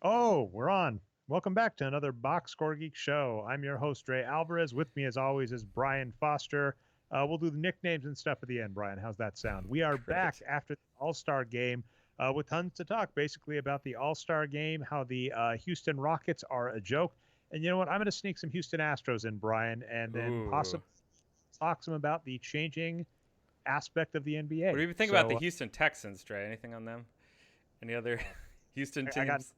Oh, we're on. Welcome back to another Boxscore Geek show. I'm your host, Ray Alvarez. With me, as always, is Brian Foster. We'll do the nicknames and stuff at the end, Brian. How's that sound? We are back Great. after the All-Star game with tons to talk, basically, about the All-Star game, how the Houston Rockets are a joke. And you know what? I'm going to sneak some Houston Astros in, Brian, and then Ooh. possibly talk some about the changing aspect of the What do NBA. you think about the So Houston Texans, Dre? Anything on them? Any other Houston I got. teams?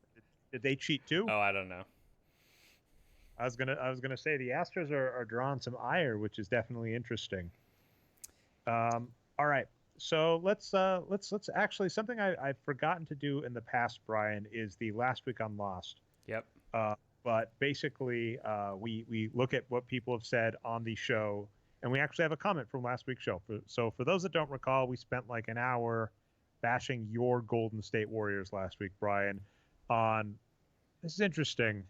Did they cheat too? Oh, I don't know. I was gonna say the Astros are drawing some ire, which is definitely interesting. All right, so let's actually something I've forgotten to do in the past, Brian, is the last week on Lost. Yep. Uh, but basically, we look at what people have said on the show, and we actually have a comment from last week's show. So for those that don't recall, we spent like an hour bashing your Golden State Warriors last week, Brian. On This is interesting,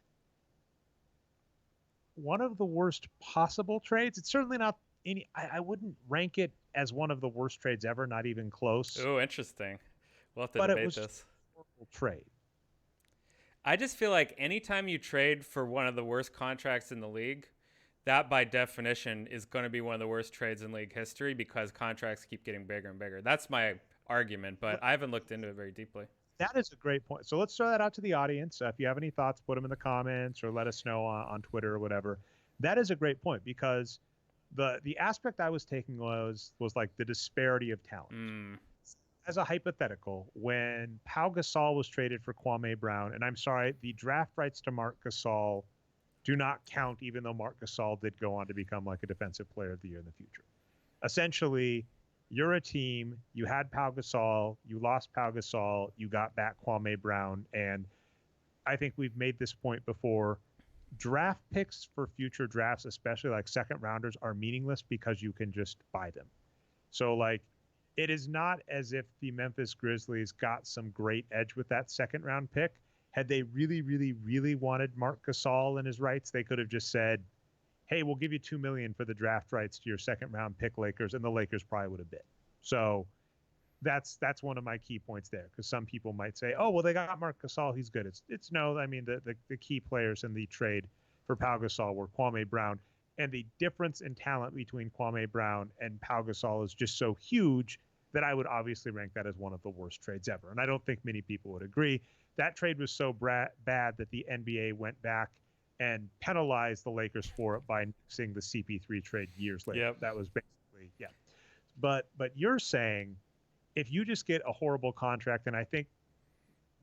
one of the worst possible trades. It's certainly not any. I wouldn't rank it as one of the worst trades ever, not even close. Oh, interesting. We'll have to But it debate was just this. a horrible trade. I just feel like anytime you trade for one of the worst contracts in the league, that by definition is going to be one of the worst trades in league history because contracts keep getting bigger and bigger. That's my argument, but I haven't looked into it very deeply. That is a great point. So let's throw that out to the audience. If you have any thoughts, put them in the comments or let us know on Twitter or whatever. That is a great point because the aspect I was taking was like the disparity of talent. Mm, As a hypothetical, when Pau Gasol was traded for Kwame Brown, and I'm sorry, the draft rights to Marc Gasol do not count, even though Marc Gasol did go on to become like a defensive player of the year in the future. Essentially, you're a team, you had Pau Gasol, you lost Pau Gasol, you got back Kwame Brown, and I think we've made this point before. Draft picks for future drafts, especially like second rounders, are meaningless because you can just buy them. So like it is not as if the Memphis Grizzlies got some great edge with that second round pick. Had they really, really, really wanted Marc Gasol and his rights, they could have just said, "Hey, we'll give you $2 million for the draft rights to your second round pick, Lakers," and the Lakers probably would have bid. So that's one of my key points there, because some people might say, "Oh, well, they got Marc Gasol, he's good." It's no, I mean the key players in the trade for Pau Gasol were Kwame Brown, and the difference in talent between Kwame Brown and Pau Gasol is just so huge that I would obviously rank that as one of the worst trades ever. And I don't think many people would agree. That trade was so bad that the NBA went back and penalized the Lakers for it by nixing the CP3 trade years later. yep. That was basically, yeah. But you're saying if you just get a horrible contract, and I think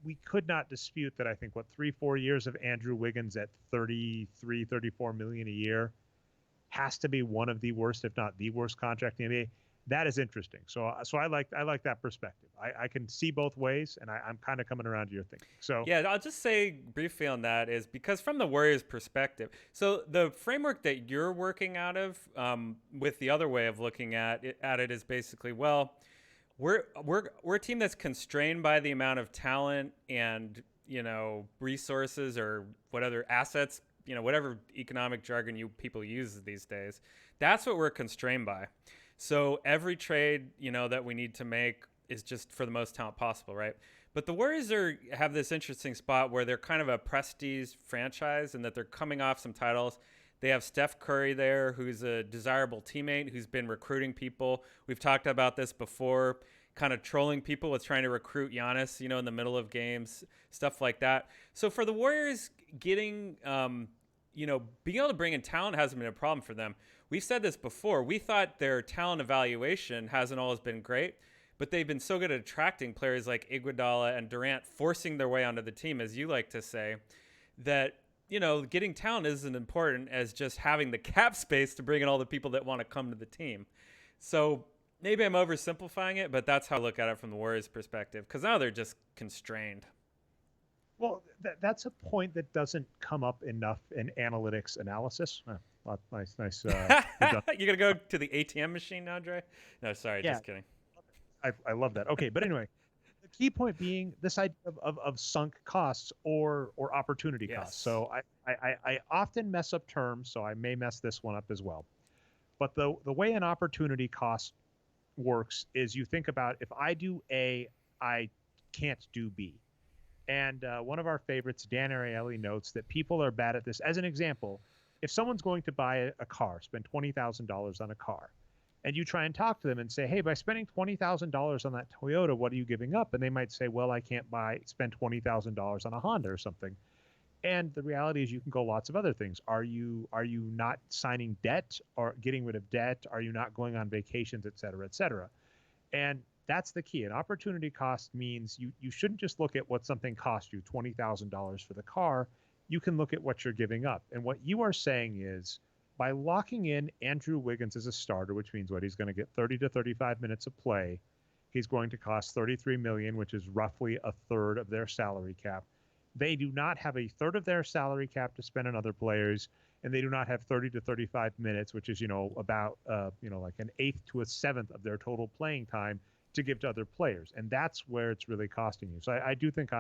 we could not dispute that, I think what 3-4 years of Andrew Wiggins at 33-34 million a year has to be one of the worst, if not the worst contract in the NBA. That is interesting. So I like that perspective. I can see both ways, and I'm kind of coming around to your thinking. So Yeah, I'll just say briefly on that is because from the Warriors' perspective, so the framework that you're working out of, with the other way of looking at it is basically, well, we're a team that's constrained by the amount of talent and resources or whatever assets, whatever economic jargon you people use these days. That's what we're constrained by. So every trade that we need to make is just for the most talent possible, right? But the Warriors have this interesting spot where they're kind of a prestige franchise and that they're coming off some titles. They have Steph Curry there, who's a desirable teammate, who's been recruiting people. We've talked about this before, kind of trolling people with trying to recruit Giannis, in the middle of games, stuff like that. So for the Warriors, getting, being able to bring in talent hasn't been a problem for them. We've said this before. We thought their talent evaluation hasn't always been great, but they've been so good at attracting players like Iguodala and Durant, forcing their way onto the team, as you like to say, that getting talent isn't important as just having the cap space to bring in all the people that want to come to the team. So maybe I'm oversimplifying it, but that's how I look at it from the Warriors' perspective, because now they're just constrained. well, that's a point that doesn't come up enough in analytics analysis. Nice. You're going to go to the ATM machine now, Dre? No, sorry, Yeah, just kidding. I love that. Okay, but anyway, the key point being this idea of sunk costs or opportunity costs. Yes. So I often mess up terms, so I may mess this one up as well. But the way an opportunity cost works is you think about, if I do A, I can't do B. And one of our favorites, Dan Ariely, notes that people are bad at this. As an example, if someone's going to buy a car, spend $20,000 on a car, and you try and talk to them and say, hey, by spending $20,000 on that Toyota, what are you giving up? And they might say, well, I can't spend $20,000 on a Honda or something. And the reality is you can go lots of other things. Are you not signing debt or getting rid of debt? Are you not going on vacations, et cetera, et cetera? And that's the key. An opportunity cost means you shouldn't just look at what something cost you, $20,000 for the car. You can look at what you're giving up. And what you are saying is, by locking in Andrew Wiggins as a starter, which means what? He's going to get 30 to 35 minutes of play. He's going to cost $33 million, which is roughly a third of their salary cap. They do not have a third of their salary cap to spend on other players, and they do not have 30 to 35 minutes, which is, about, like an eighth to a seventh of their total playing time to give to other players. And that's where it's really costing you. So I do think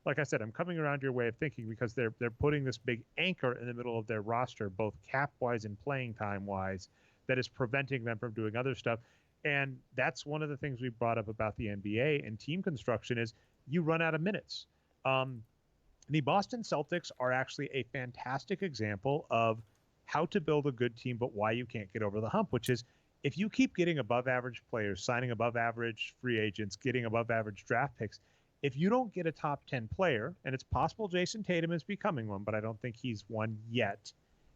like I said, I'm coming around to your way of thinking, because they're putting this big anchor in the middle of their roster, both cap-wise and playing time-wise, that is preventing them from doing other stuff. And that's one of the things we brought up about the NBA and team construction is you run out of minutes. The Boston Celtics are actually a fantastic example of how to build a good team, but why you can't get over the hump, which is if you keep getting above average players, signing above average free agents, getting above average draft picks, if you don't get a top 10 player, and it's possible Jason Tatum is becoming one, but I don't think he's one yet.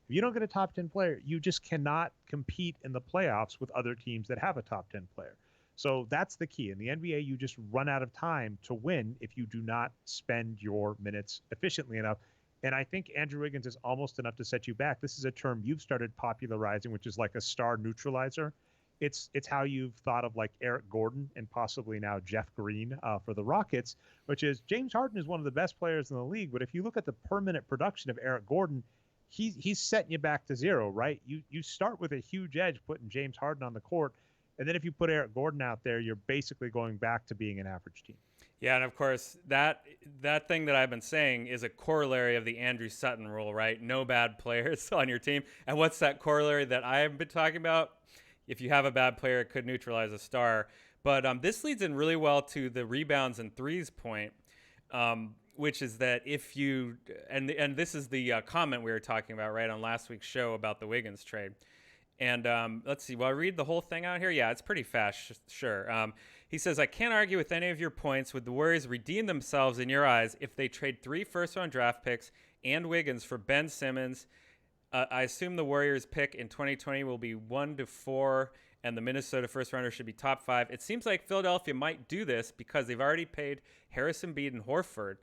If you don't get a top 10 player, you just cannot compete in the playoffs with other teams that have a top 10 player. So that's the key. In the NBA, you just run out of time to win if you do not spend your minutes efficiently enough. And I think Andrew Wiggins is almost enough to set you back. This is a term you've started popularizing, which is like a star neutralizer. It's how you've thought of like Eric Gordon and possibly now Jeff Green for the Rockets, which is James Harden is one of the best players in the league. But if you look at the per minute production of Eric Gordon, he's setting you back to zero, right? You start with a huge edge putting James Harden on the court. And then if you put Eric Gordon out there, you're basically going back to being an average team. Yeah, and of course, that thing that I've been saying is a corollary of the Andrew Sutton rule, right? No bad players on your team. And what's that corollary that I've been talking about? If you have a bad player, it could neutralize a star. But this leads in really well to the rebounds and threes point, which is that if you – and this is the comment we were talking about, right, on last week's show about the Wiggins trade. And let's see. Will I read the whole thing out here? Yeah, it's pretty fast. Sure. He says, I can't argue with any of your points. Would the Warriors redeem themselves in your eyes if they trade 3 first-round draft picks and Wiggins for Ben Simmons? I assume the Warriors pick in 2020 will be 1 to 4, and the Minnesota first-rounder should be top 5. It seems like Philadelphia might do this because they've already paid Harrison, Embiid, and Horford.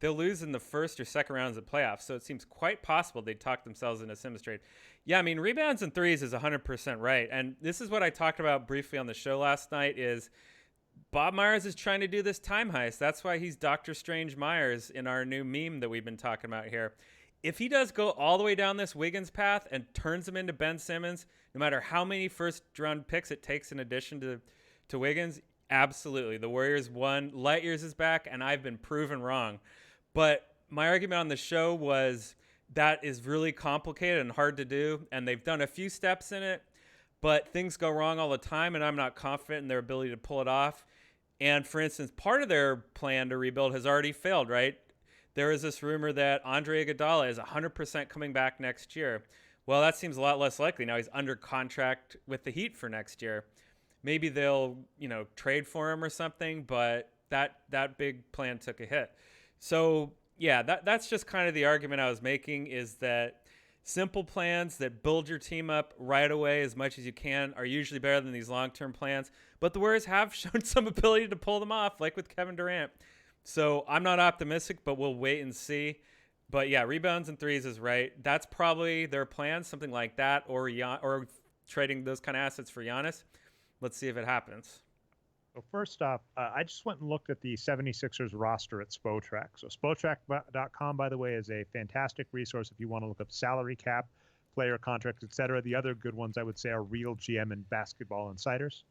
They'll lose in the first or second rounds of playoffs, so it seems quite possible they'd talk themselves into a Simmons trade. Yeah, I mean, rebounds and threes is 100% right. And this is what I talked about briefly on the show last night is Bob Myers is trying to do this time heist. That's why he's Dr. Strange Myers in our new meme that we've been talking about here. If he does go all the way down this Wiggins path and turns him into Ben Simmons, no matter how many first-round picks it takes in addition to Wiggins, absolutely. The Warriors won. Light years is back, and I've been proven wrong. But my argument on the show was that is really complicated and hard to do, and they've done a few steps in it, but things go wrong all the time, and I'm not confident in their ability to pull it off. And, for instance, part of their plan to rebuild has already failed, right? There is this rumor that Andre Iguodala is 100% coming back next year. Well, that seems a lot less likely. Now he's under contract with the Heat for next year. Maybe they'll, trade for him or something, but that big plan took a hit. So, yeah, that's just kind of the argument I was making is that simple plans that build your team up right away as much as you can are usually better than these long-term plans. But the Warriors have shown some ability to pull them off, like with Kevin Durant. So I'm not optimistic, but we'll wait and see. But, yeah, rebounds and threes is right. That's probably their plan, something like that, or trading those kind of assets for Giannis. Let's see if it happens. So first off, I just went and looked at the 76ers roster at Spotrac. So Spotrac.com, by the way, is a fantastic resource if you want to look up salary cap, player contracts, etc. The other good ones I would say are Real GM and Basketball Insiders.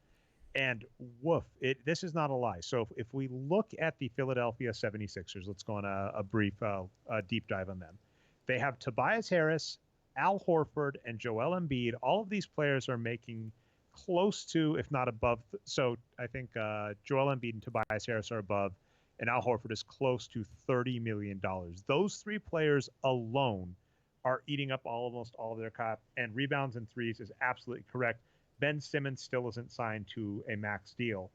And woof, this is not a lie. So if we look at the Philadelphia 76ers, let's go on a brief deep dive on them. They have Tobias Harris, Al Horford, and Joel Embiid. All of these players are making close to, if not above. So I think Joel Embiid and Tobias Harris are above, and Al Horford is close to $30 million. Those three players alone are eating up almost all of their cap, and rebounds and threes is absolutely correct. Ben Simmons still isn't signed to a max deal.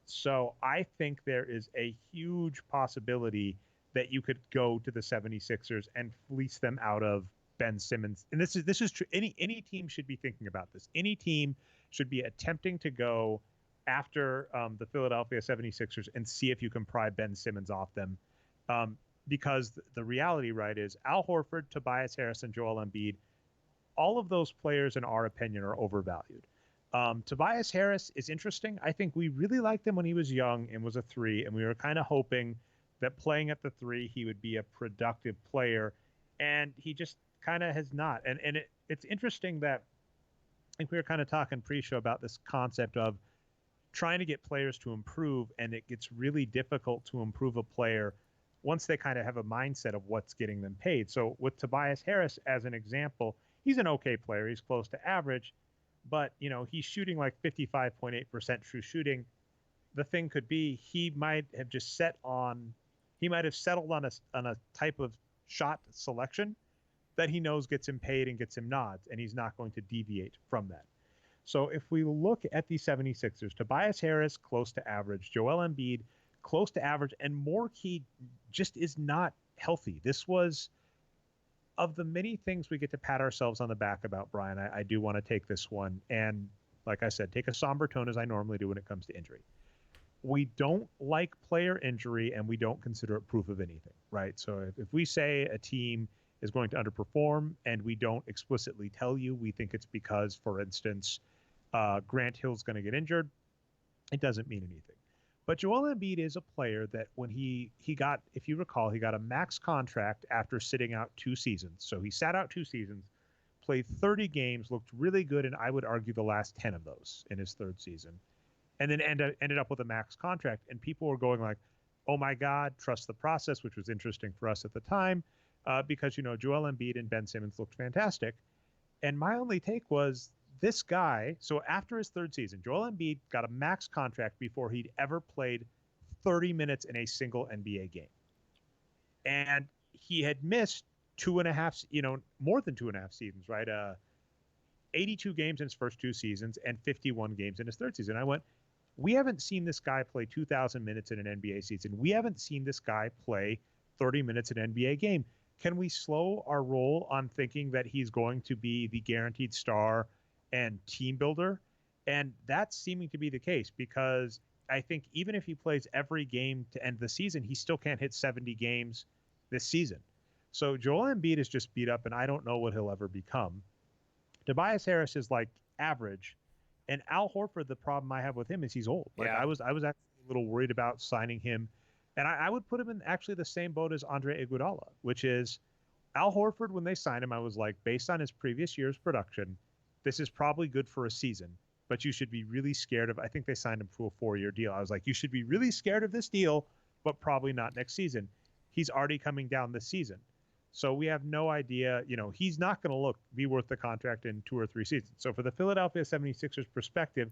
So I think there is a huge possibility that you could go to the 76ers and fleece them out of Ben Simmons. And this is true. Any team should be thinking about this. Any team should be attempting to go after the Philadelphia 76ers and see if you can pry Ben Simmons off them. Because the reality, right, is Al Horford, Tobias Harris, and Joel Embiid, all of those players, in our opinion, are overvalued. Tobias Harris is interesting. I think we really liked him when he was young and was a 3, and we were kind of hoping that playing at the 3, he would be a productive player, and he just kind of has not. And it's interesting that I think we were kind of talking pre-show about this concept of trying to get players to improve, and it gets really difficult to improve a player once they kind of have a mindset of what's getting them paid. So with Tobias Harris as an example, he's an okay player. He's close to average, but he's shooting like 55.8% true shooting. The thing could be he might have settled on a type of shot selection that he knows gets him paid and gets him nods, and he's not going to deviate from that. So if we look at the 76ers, Tobias Harris, close to average, Joel Embiid, close to average, and Morkey just is not healthy. This was, of the many things we get to pat ourselves on the back about, Brian, I do want to take this one, and like I said, take a somber tone as I normally do when it comes to injury. We don't like player injury, and we don't consider it proof of anything, right? So if we say a team is going to underperform and we don't explicitly tell you, we think it's because, for instance, Grant Hill's going to get injured, it doesn't mean anything. But Joel Embiid is a player that when he got, if you recall, he got a max contract after sitting out 2 seasons. So he sat out 2 seasons, played 30 games, looked really good, and I would argue the last 10 of those in his 3rd season, and then ended up with a max contract. And people were going like, oh my God, trust the process, which was interesting for us at the time because, Joel Embiid and Ben Simmons looked fantastic. And my only take was, this guy, so after his 3rd season, Joel Embiid got a max contract before he'd ever played 30 minutes in a single NBA game. And he had missed 2.5, more than 2.5 seasons, right? 82 games in his first 2 seasons and 51 games in his 3rd season. I went, we haven't seen this guy play 2,000 minutes in an NBA season. We haven't seen this guy play 30 minutes in an NBA game. Can we slow our roll on thinking that he's going to be the guaranteed star and team builder? And that's seeming to be the case, because I think even if he plays every game to end the season, he still can't hit 70 games this season. So Joel Embiid is just beat up, and I don't know what he'll ever become. Tobias Harris is like average, and Al Horford, the problem I have with him is he's old. Like I was actually a little worried about signing him, and I would put him in actually the same boat as Andre Iguodala, which is Al Horford. When they signed him, I was like, based on his previous year's production, this is probably good for a season, but you should be really scared of, I think they signed him for a 4-year deal. I was like, you should be really scared of this deal, but probably not next season. He's already coming down this season. So we have no idea, he's not going to be worth the contract in 2 or 3 seasons. So for the Philadelphia 76ers perspective,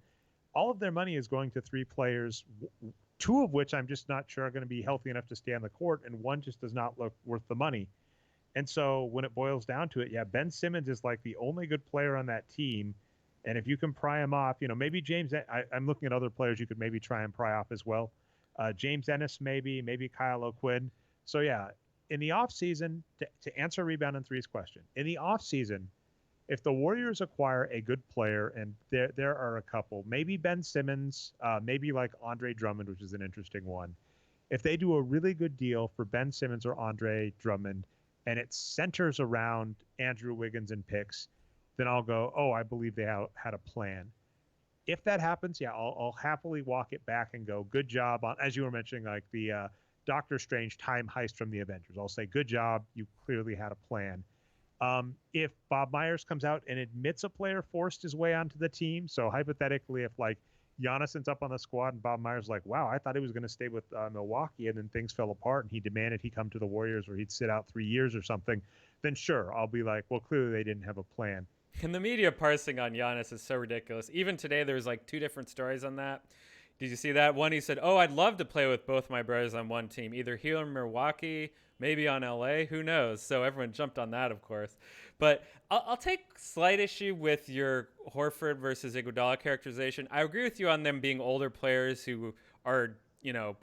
all of their money is going to 3 players, 2 of which I'm just not sure are going to be healthy enough to stay on the court, and 1 just does not look worth the money. And so when it boils down to it, Ben Simmons is like the only good player on that team. And if you can pry him off, maybe James, I'm looking at other players you could maybe try and pry off as well. James Ennis, maybe Kyle O'Quinn. So in the offseason, to answer Rebound and Threes question, in the offseason, if the Warriors acquire a good player, and there are a couple, maybe Ben Simmons, maybe like Andre Drummond, which is an interesting one. If they do a really good deal for Ben Simmons or Andre Drummond, and it centers around Andrew Wiggins and picks, then I'll go, oh, I believe they had a plan. If that happens, I'll happily walk it back and go, good job on, as you were mentioning, like the Doctor Strange time heist from the Avengers. I'll say, good job, you clearly had a plan. If Bob Myers comes out and admits a player forced his way onto the team, so hypothetically, if like Giannis's up on the squad and Bob Myers like, wow, I thought he was going to stay with Milwaukee, and then things fell apart and he demanded he come to the Warriors or he'd sit out 3 years or something, then sure, I'll be like, well, clearly they didn't have a plan. And the media parsing on Giannis is so ridiculous. Even today, there's like 2 different stories on that. Did you see that? One, he said, "Oh, I'd love to play with both my brothers on one team, either here in Milwaukee, maybe on LA. Who knows?" So everyone jumped on that, of course. But I'll take slight issue with your Horford versus Iguodala characterization. I agree with you on them being older players who are,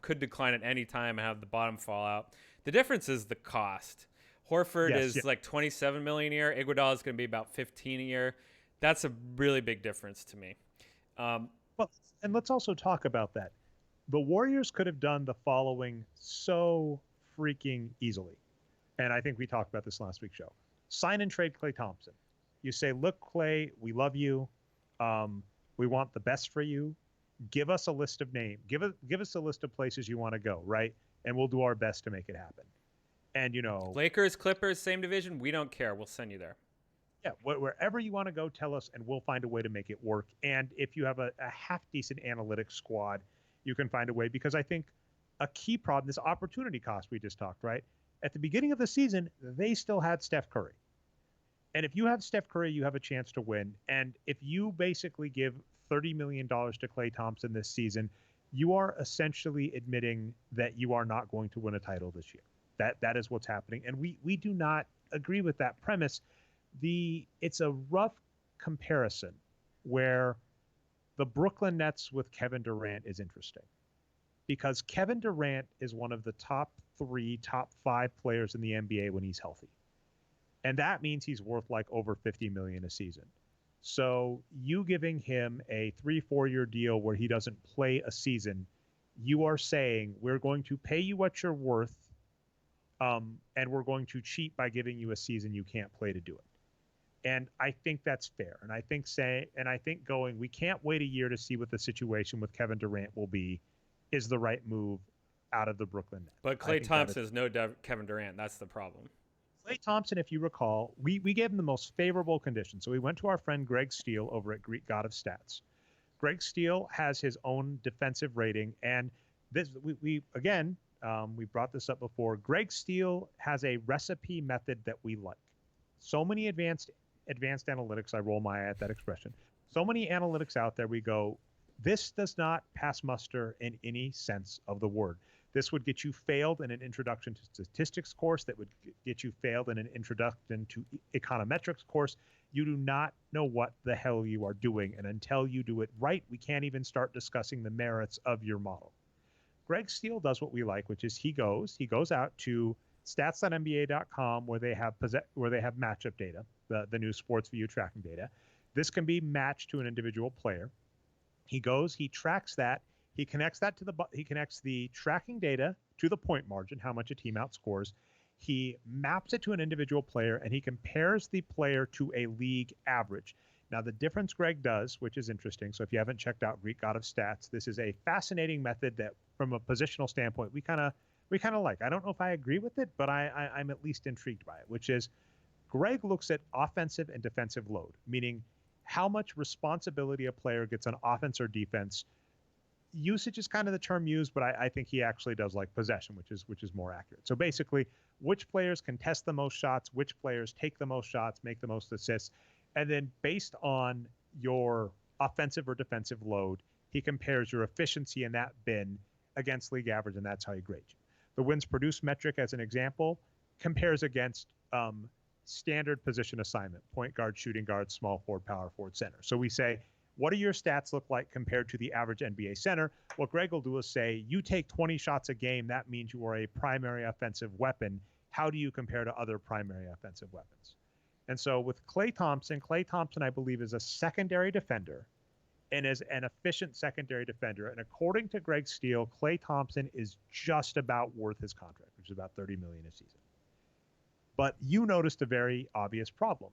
could decline at any time and have the bottom fall out. The difference is the cost. Horford is like 27 million a year. Iguodala is going to be about 15 a year. That's a really big difference to me. Well, and let's also talk about that. The Warriors could have done the following so freaking easily. And I think we talked about this last week's show. Sign and trade Klay Thompson. You say, look, Klay, we love you. We want the best for you. Give us a list of names. Give us a list of places you want to go, right? And we'll do our best to make it happen. And, Lakers, Clippers, same division. We don't care. We'll send you there. Yeah, wherever you want to go, tell us, and we'll find a way to make it work. And if you have a half-decent analytics squad, you can find a way. Because I think a key problem, this opportunity cost we just talked, right? At the beginning of the season, they still had Steph Curry. And if you have Steph Curry, you have a chance to win. And if you basically give $30 million to Klay Thompson this season, you are essentially admitting that you are not going to win a title this year. That is what's happening. And we do not agree with that premise. It's a rough comparison where the Brooklyn Nets with Kevin Durant is interesting because Kevin Durant is one of the top 5 players in the NBA when he's healthy. And that means he's worth like over $50 million a season. So you giving him a 3-4 year deal where he doesn't play a season, you are saying we're going to pay you what you're worth, and we're going to cheat by giving you a season you can't play to do it. And I think that's fair. And I think going, we can't wait a year to see what the situation with Kevin Durant will be, is the right move out of the Brooklyn Nets. But Klay Thompson is no Kevin Durant. That's the problem. Klay Thompson, if you recall, we gave him the most favorable conditions. So we went to our friend Greg Steele over at Greek God of Stats. Greg Steele has his own defensive rating. And this we brought this up before. Greg Steele has a recipe method that we like. So many advanced analytics, I roll my eye at that expression. So many analytics out there, we go, this does not pass muster in any sense of the word. This would get you failed in an introduction to statistics course. That would get you failed in an introduction to econometrics course. You do not know what the hell you are doing. And until you do it right, we can't even start discussing the merits of your model. Greg Steele does what we like, which is he goes out to stats.nba.com where they have matchup data, the new sports view tracking data. This can be matched to an individual player. He goes, he tracks that. He connects the tracking data to the point margin, how much a team outscores. He maps it to an individual player, and he compares the player to a league average. Now, the difference Greg does, which is interesting, so if you haven't checked out Greek God of Stats, this is a fascinating method that, from a positional standpoint, we kind of like. I don't know if I agree with it, but I'm at least intrigued by it, which is Greg looks at offensive and defensive load, meaning how much responsibility a player gets on offense or defense. Usage is kind of the term used, but I think he actually does like possession, which is more accurate. So basically, which players contest the most shots, which players take the most shots, make the most assists, and then based on your offensive or defensive load, he compares your efficiency in that bin against league average, and that's how he grades you. The wins produced metric, as an example, compares against standard position assignment: point guard, shooting guard, small forward, power forward, center. So we say, what do your stats look like compared to the average NBA center? What Greg will do is say, you take 20 shots a game. That means you are a primary offensive weapon. How do you compare to other primary offensive weapons? And so with Klay Thompson, I believe, is a secondary defender and is an efficient secondary defender. And according to Greg Steele, Klay Thompson is just about worth his contract, which is about $30 million a season. But you noticed a very obvious problem.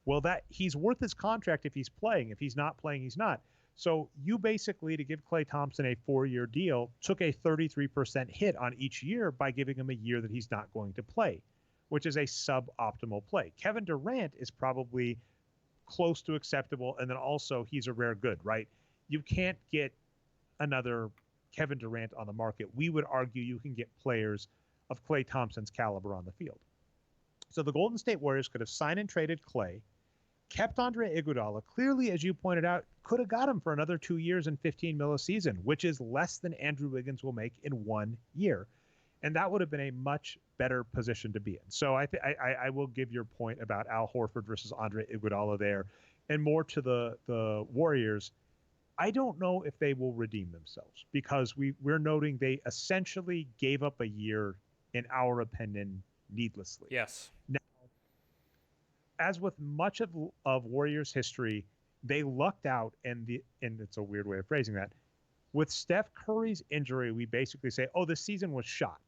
Well, that he's worth his contract if he's playing. If he's not playing, he's not. So you basically, to give Klay Thompson a 4-year deal, took a 33% hit on each year by giving him a year that he's not going to play, which is a suboptimal play. Kevin Durant is probably close to acceptable, and then also he's a rare good, right? You can't get another Kevin Durant on the market. We would argue you can get players of Klay Thompson's caliber on the field. So the Golden State Warriors could have signed and traded Klay, kept Andre Iguodala. Clearly, as you pointed out, could have got him for another 2 years and 15 mil a season, which is less than Andrew Wiggins will make in 1 year. And that would have been a much better position to be in. So I will give your point about Al Horford versus Andre Iguodala there. And more to the Warriors, I don't know if they will redeem themselves, because we're noting they essentially gave up a year, in our opinion, needlessly. Yes. Now, as with much of Warriors history, they lucked out, and it's a weird way of phrasing that. With Steph Curry's injury, we basically say, oh, the season was shot,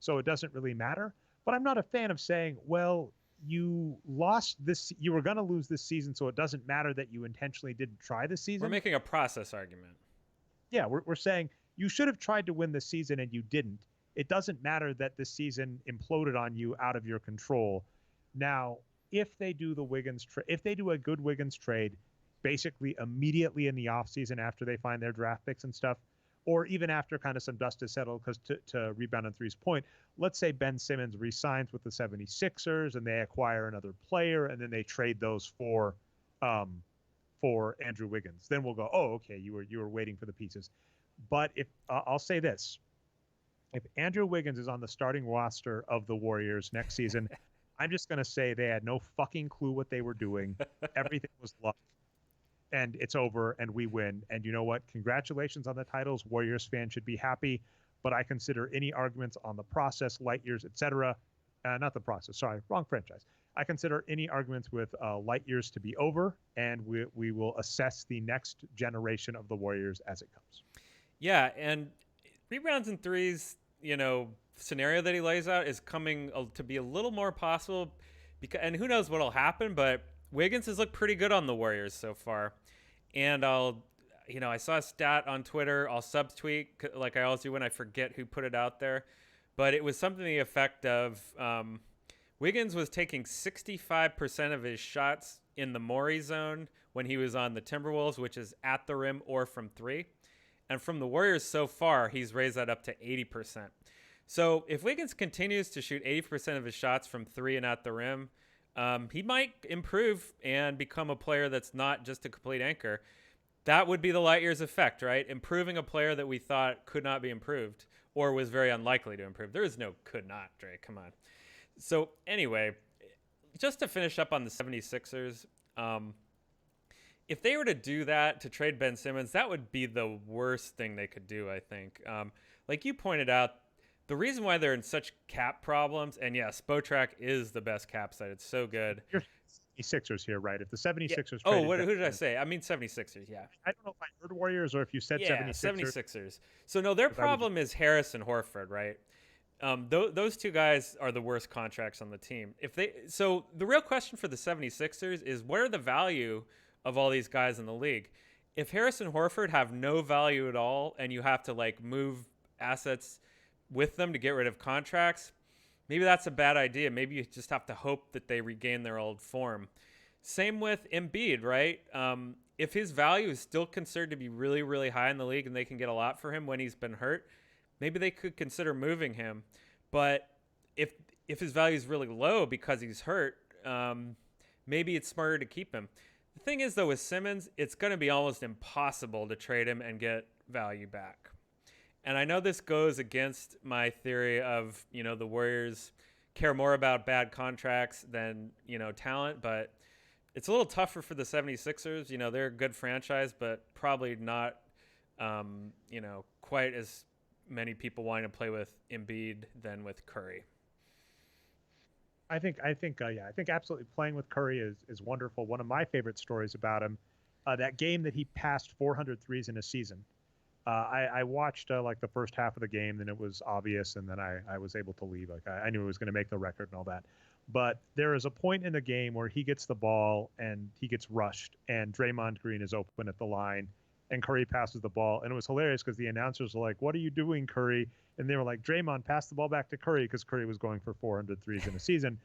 so it doesn't really matter. But I'm not a fan of saying, well, you lost this, you were going to lose this season, so it doesn't matter that you intentionally didn't try this season. We're making a process argument. Yeah, we're saying you should have tried to win the season and you didn't. It doesn't matter that the season imploded on you out of your control. Now, if they do if they do a good Wiggins trade, basically immediately in the offseason after they find their draft picks and stuff, or even after kind of some dust has settled, because to Rebound and Three's point, let's say Ben Simmons re-signs with the 76ers and they acquire another player and then they trade those for Andrew Wiggins. Then we'll go, oh, okay, you were waiting for the pieces. But if I'll say this, if Andrew Wiggins is on the starting roster of the Warriors next season, I'm just going to say they had no fucking clue what they were doing. Everything was luck. And it's over, and we win. And you know what? Congratulations on the titles. Warriors fans should be happy. But I consider any arguments on the process, light years, etc. Not the process. Sorry, wrong franchise. I consider any arguments with light years to be over, and we will assess the next generation of the Warriors as it comes. Yeah, and rebounds and threes, scenario that he lays out is coming to be a little more possible. And who knows what'll happen, but Wiggins has looked pretty good on the Warriors so far. And I saw a stat on Twitter. I'll subtweet like I always do when I forget who put it out there. But it was something to the effect of Wiggins was taking 65% of his shots in the Morey zone when he was on the Timberwolves, which is at the rim or from three. And from the Warriors so far, he's raised that up to 80%. So if Wiggins continues to shoot 80% of his shots from three and at the rim, he might improve and become a player that's not just a complete anchor. That would be the light years effect, right? Improving a player that we thought could not be improved or was very unlikely to improve. There is no could not, Dre. Come on. So anyway, just to finish up on the 76ers, if they were to do that, to trade Ben Simmons, that would be the worst thing they could do, I think. Like you pointed out, the reason why they're in such cap problems, and yes, Spotrac is the best cap site. It's so good. You're 76ers here, right? If the 76ers... Yeah. Oh, who did I say? I mean 76ers, yeah. I don't know if I heard Warriors or if you said 76ers. 76ers. So, no, their problem is Harris and Horford, right? Those two guys are the worst contracts on the team. So the real question for the 76ers is, what are the value of all these guys in the league? If Harris and Horford have no value at all and you have to move assets with them to get rid of contracts, maybe that's a bad idea. Maybe you just have to hope that they regain their old form. Same with Embiid, right? If his value is still considered to be really, really high in the league and they can get a lot for him when he's been hurt, maybe they could consider moving him. But if his value is really low because he's hurt, maybe it's smarter to keep him. The thing is, though, with Simmons, it's going to be almost impossible to trade him and get value back. And I know this goes against my theory of, the Warriors care more about bad contracts than, talent, but it's a little tougher for the 76ers. They're a good franchise, but probably not, quite as many people wanting to play with Embiid than with Curry. I think absolutely playing with Curry is wonderful. One of my favorite stories about him, that game that he passed 400 threes in a season. I watched the first half of the game, then it was obvious, and then I was able to leave. I knew he was going to make the record and all that. But there is a point in the game where he gets the ball and he gets rushed, and Draymond Green is open at the line, and Curry passes the ball. And it was hilarious because the announcers were like, "What are you doing, Curry?" And they were like, "Draymond, pass the ball back to Curry," because Curry was going for 400 threes in a season.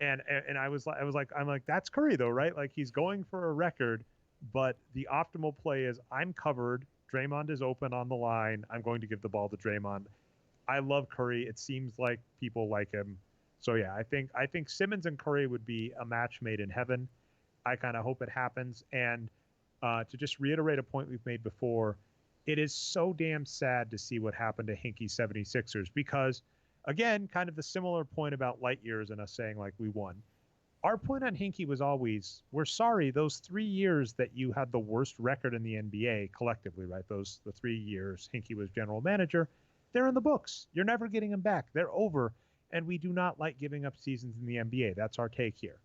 And I was like, that's Curry though, right? Like, he's going for a record, but the optimal play is, I'm covered. Draymond is open on the line. I'm going to give the ball to Draymond. I love Curry. It seems like people like him. So yeah, I think Simmons and Curry would be a match made in heaven. I kind of hope it happens. And to just reiterate a point we've made before, it is so damn sad to see what happened to Hinkie 76ers because, again, kind of the similar point about light years and us saying like we won. Our point on Hinkie was always, we're sorry, those 3 years that you had the worst record in the NBA collectively, right? The 3 years Hinkie was general manager, they're in the books. You're never getting them back. They're over. And we do not like giving up seasons in the NBA. That's our take here.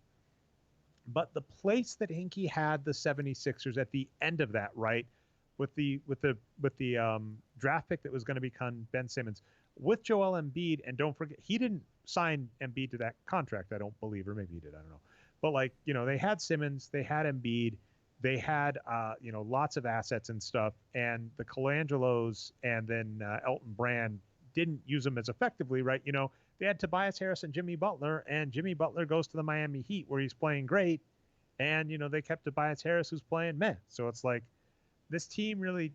But the place that Hinkie had the 76ers at the end of that, right? With the draft pick that was going to become Ben Simmons, with Joel Embiid, and don't forget, he didn't sign Embiid to that contract, I don't believe, or maybe he did, I don't know. But like, they had Simmons, they had Embiid, they had lots of assets and stuff, and the Colangelos and then Elton Brand didn't use them as effectively, right? They had Tobias Harris and Jimmy Butler, and Jimmy Butler goes to the Miami Heat where he's playing great, and they kept Tobias Harris who's playing meh. So it's like this team really,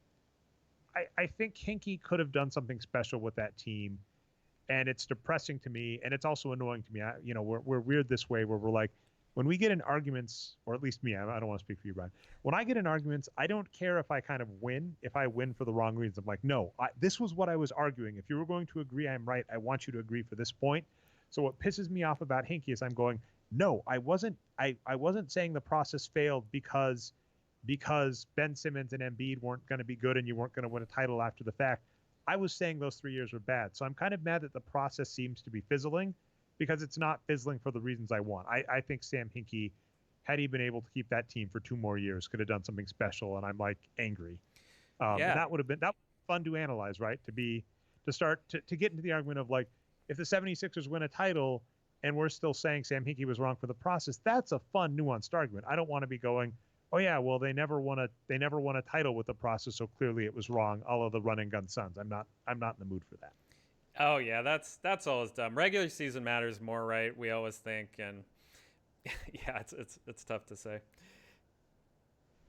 I think Hinkie could have done something special with that team, and it's depressing to me, and it's also annoying to me. We're weird this way where we're like, when we get in arguments, or at least me, I don't want to speak for you, Brian. When I get in arguments, I don't care if I kind of win, if I win for the wrong reasons. I'm like, no, this was what I was arguing. If you were going to agree I'm right, I want you to agree for this point. So what pisses me off about Hinkie is I'm going, no, I wasn't saying the process failed because Ben Simmons and Embiid weren't going to be good and you weren't going to win a title after the fact. I was saying those 3 years were bad. So I'm kind of mad that the process seems to be fizzling, because it's not fizzling for the reasons I want. I think Sam Hinkie, had he been able to keep that team for 2 more years, could have done something special, and I'm like angry. And that would have been fun to analyze, right? To start to get into the argument of like, if the 76ers win a title and we're still saying Sam Hinkie was wrong for the process, that's a fun, nuanced argument. I don't want to be going, oh yeah, well they never won a title with the process, so clearly it was wrong. All of the run and gun Suns. I'm not in the mood for that. Oh yeah, that's always dumb. Regular season matters more, right? We always think, and yeah, it's tough to say.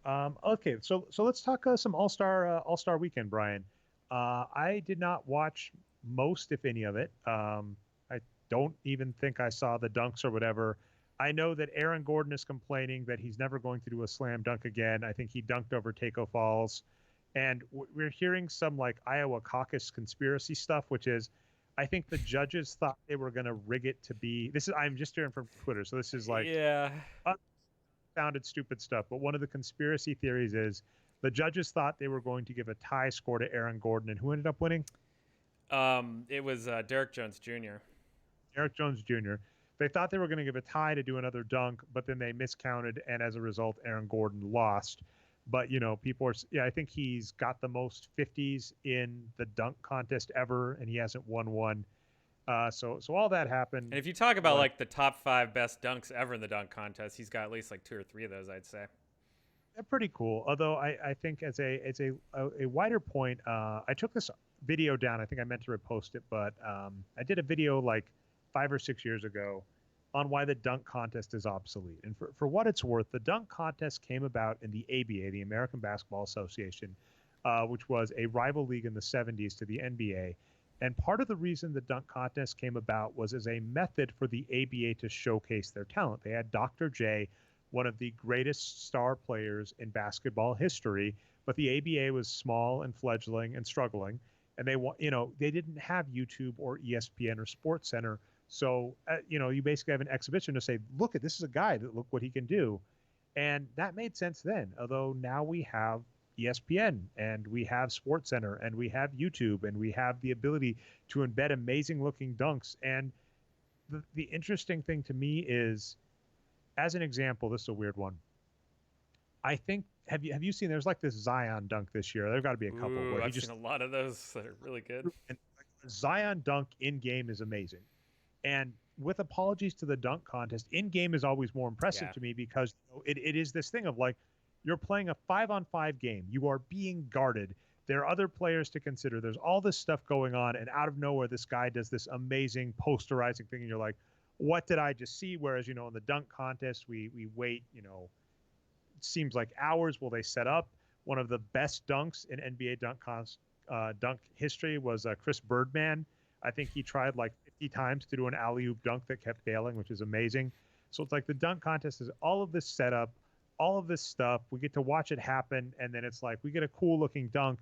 Okay, so let's talk some All-Star Weekend, Brian. I did not watch most, if any, of it. I don't even think I saw the dunks or whatever. I know that Aaron Gordon is complaining that he's never going to do a slam dunk again. I think he dunked over Taco Falls. And we're hearing some like Iowa caucus conspiracy stuff, which is, I think the judges thought they were going to rig it to be, I'm just hearing from Twitter. So this is like, founded stupid stuff. But one of the conspiracy theories is the judges thought they were going to give a tie score to Aaron Gordon. And who ended up winning? It was Derek Jones Jr. Derek Jones Jr. They thought they were going to give a tie to do another dunk, but then they miscounted. And as a result, Aaron Gordon lost. But, people are, I think he's got the most 50s in the dunk contest ever, and he hasn't won one. So all that happened. And if you talk about like the top 5 best dunks ever in the dunk contest, he's got at least like 2 or 3 of those, I'd say. They're pretty cool. Although I think as a wider point, I took this video down. I think I meant to repost it, but I did a video like 5 or 6 years ago on why the dunk contest is obsolete. And for what it's worth, the dunk contest came about in the ABA, the American Basketball Association, which was a rival league in the 70s to the NBA. And part of the reason the dunk contest came about was as a method for the ABA to showcase their talent. They had Dr. J, one of the greatest star players in basketball history, but the ABA was small and fledgling and struggling. And they didn't have YouTube or ESPN or SportsCenter. So, you basically have an exhibition to say, look, this is a guy look what he can do. And that made sense then. Although now we have ESPN and we have SportsCenter and we have YouTube and we have the ability to embed amazing looking dunks. And the interesting thing to me is, as an example, this is a weird one. I think, have you seen, there's like this Zion dunk this year. There's got to be a couple. Ooh, I've seen a lot of those that are really good. And Zion dunk in game is amazing. And with apologies to the dunk contest, in-game is always more impressive to me because it is this thing of like, you're playing a 5-on-5 game. You are being guarded. There are other players to consider. There's all this stuff going on. And out of nowhere, this guy does this amazing posterizing thing. And you're like, what did I just see? Whereas, in the dunk contest, we wait, it seems like hours while they set up. One of the best dunks in NBA dunk history was Chris Birdman. I think he tried like 50 times to do an alley-oop dunk that kept failing, which is amazing. So it's like the dunk contest is all of this setup, all of this stuff. We get to watch it happen, and then it's like we get a cool looking dunk.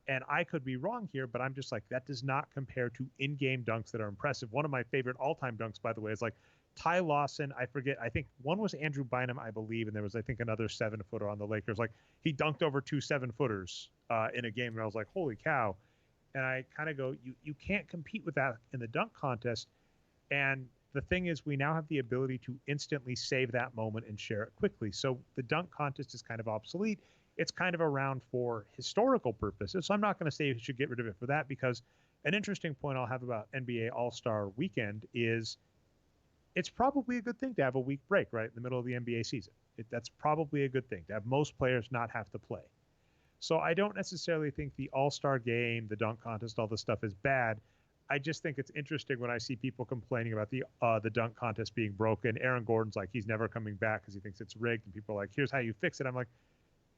And I could be wrong here, but I'm just like, that does not compare to in-game dunks that are impressive. One of my favorite all-time dunks, by the way, is like Ty Lawson. I forget. I think one was Andrew Bynum, I believe, and there was, I think, another 7-footer on the Lakers. Like he dunked over 2 7-footers in a game, and I was like, holy cow. And I kind of go, you can't compete with that in the dunk contest. And the thing is, we now have the ability to instantly save that moment and share it quickly. So the dunk contest is kind of obsolete. It's kind of around for historical purposes. So I'm not going to say you should get rid of it for that, because an interesting point I'll have about NBA All-Star Weekend is it's probably a good thing to have a week break right in the middle of the NBA season. That's probably a good thing to have most players not have to play. So I don't necessarily think the All-Star game, the dunk contest, all this stuff is bad. I just think it's interesting when I see people complaining about the dunk contest being broken. Aaron Gordon's like, he's never coming back because he thinks it's rigged. And people are like, here's how you fix it. I'm like,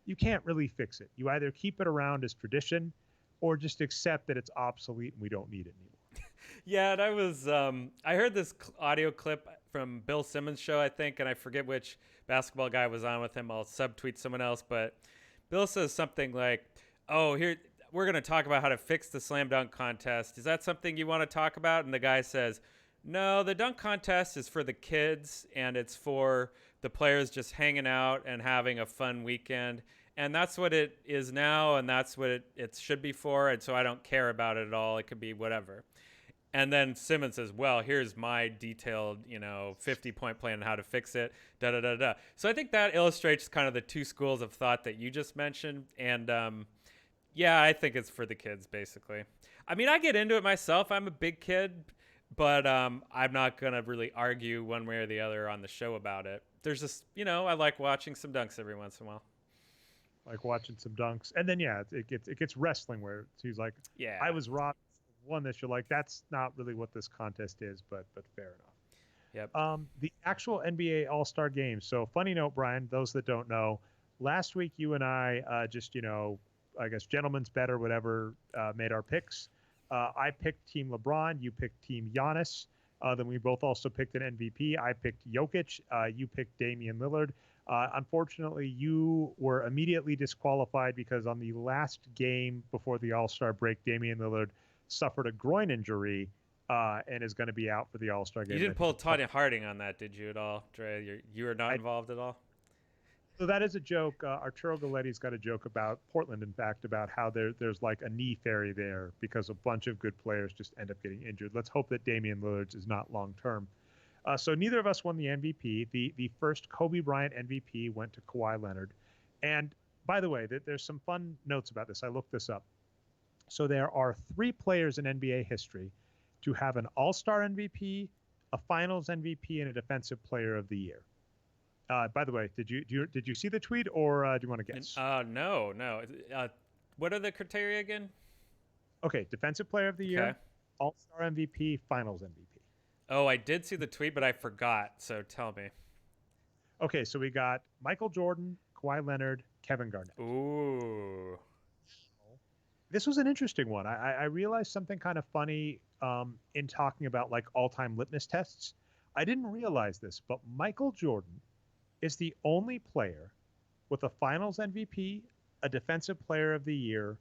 you can't really fix it. You either keep it around as tradition or just accept that it's obsolete and we don't need it anymore. Yeah, and I heard this audio clip from Bill Simmons' show, I think, and I forget which basketball guy was on with him. I'll subtweet someone else, but Bill says something like, oh, here, we're going to talk about how to fix the slam dunk contest. Is that something you want to talk about? And the guy says, no, the dunk contest is for the kids, and it's for the players just hanging out and having a fun weekend. And that's what it is now, and that's what it should be for, and so I don't care about it at all. It could be whatever. And then Simmons says, well, here's my detailed, 50-point plan on how to fix it, da-da-da-da. So I think that illustrates kind of the two schools of thought that you just mentioned. And, yeah, I think it's for the kids, basically. I mean, I get into it myself. I'm a big kid, but I'm not going to really argue one way or the other on the show about it. There's just, I like watching some dunks every once in a while. Like watching some dunks. And then, yeah, it gets wrestling where he's like, yeah, I was robbed. One that you're like, that's not really what this contest is, but fair enough. Yep. The actual NBA All-Star Game. So funny note, Brian, those that don't know, last week you and I I guess gentlemen's bet or whatever, made our picks. I picked Team LeBron. You picked Team Giannis. Then we both also picked an MVP. I picked Jokic. You picked Damian Lillard. Unfortunately, you were immediately disqualified because on the last game before the All-Star break, Damian Lillard suffered a groin injury and is going to be out for the All-Star game. You didn't pull Tanya Harding on that, did you, at all, Dre? You were not involved at all? So that is a joke. Arturo Galletti's got a joke about Portland, in fact, about how there's like a knee fairy there because a bunch of good players just end up getting injured. Let's hope that Damian Lillard is not long-term. So neither of us won the MVP. The first Kobe Bryant MVP went to Kawhi Leonard. And by the way, there's some fun notes about this. I looked this up. So there are 3 players in NBA history to have an All-Star MVP, a Finals MVP, and a Defensive Player of the Year. By the way, did you see the tweet, or do you want to guess? No. What are the criteria again? Okay, Defensive Player of the Year, All-Star MVP, Finals MVP. Oh, I did see the tweet, but I forgot. So tell me. Okay, so we got Michael Jordan, Kawhi Leonard, Kevin Garnett. Ooh. This was an interesting one. I realized something kind of funny in talking about like all-time litmus tests. I didn't realize this, but Michael Jordan is the only player with a Finals MVP, a Defensive Player of the Year,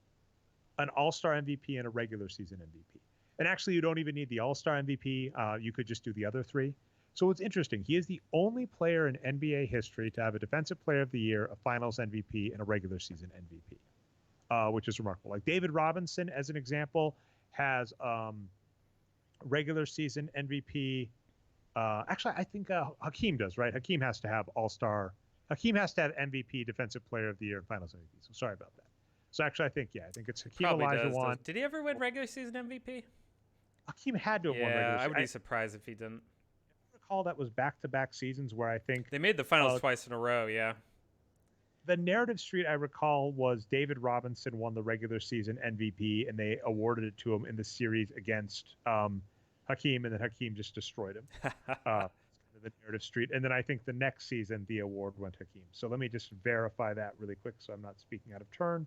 an All-Star MVP, and a regular season MVP. And actually, you don't even need the All-Star MVP. You could just do the other 3. So it's interesting. He is the only player in NBA history to have a Defensive Player of the Year, a Finals MVP, and a regular season MVP. Which is remarkable. Like David Robinson, as an example, has regular season MVP. Actually, I think Hakeem does, right? Hakeem has to have All-Star. Hakeem has to have MVP, Defensive Player of the Year, and Finals MVP. So sorry about that. So actually, I think it's Hakeem Olajuwon. Did he ever win regular season MVP? Hakeem had to have won regular season. I would be surprised if he didn't. I recall that was back-to-back seasons where I think they made the finals twice in a row, yeah. The narrative street I recall was David Robinson won the regular season MVP, and they awarded it to him in the series against Hakeem, and then Hakeem just destroyed him. The narrative street. And then I think the next season, the award went to Hakeem. So let me just verify that really quick so I'm not speaking out of turn.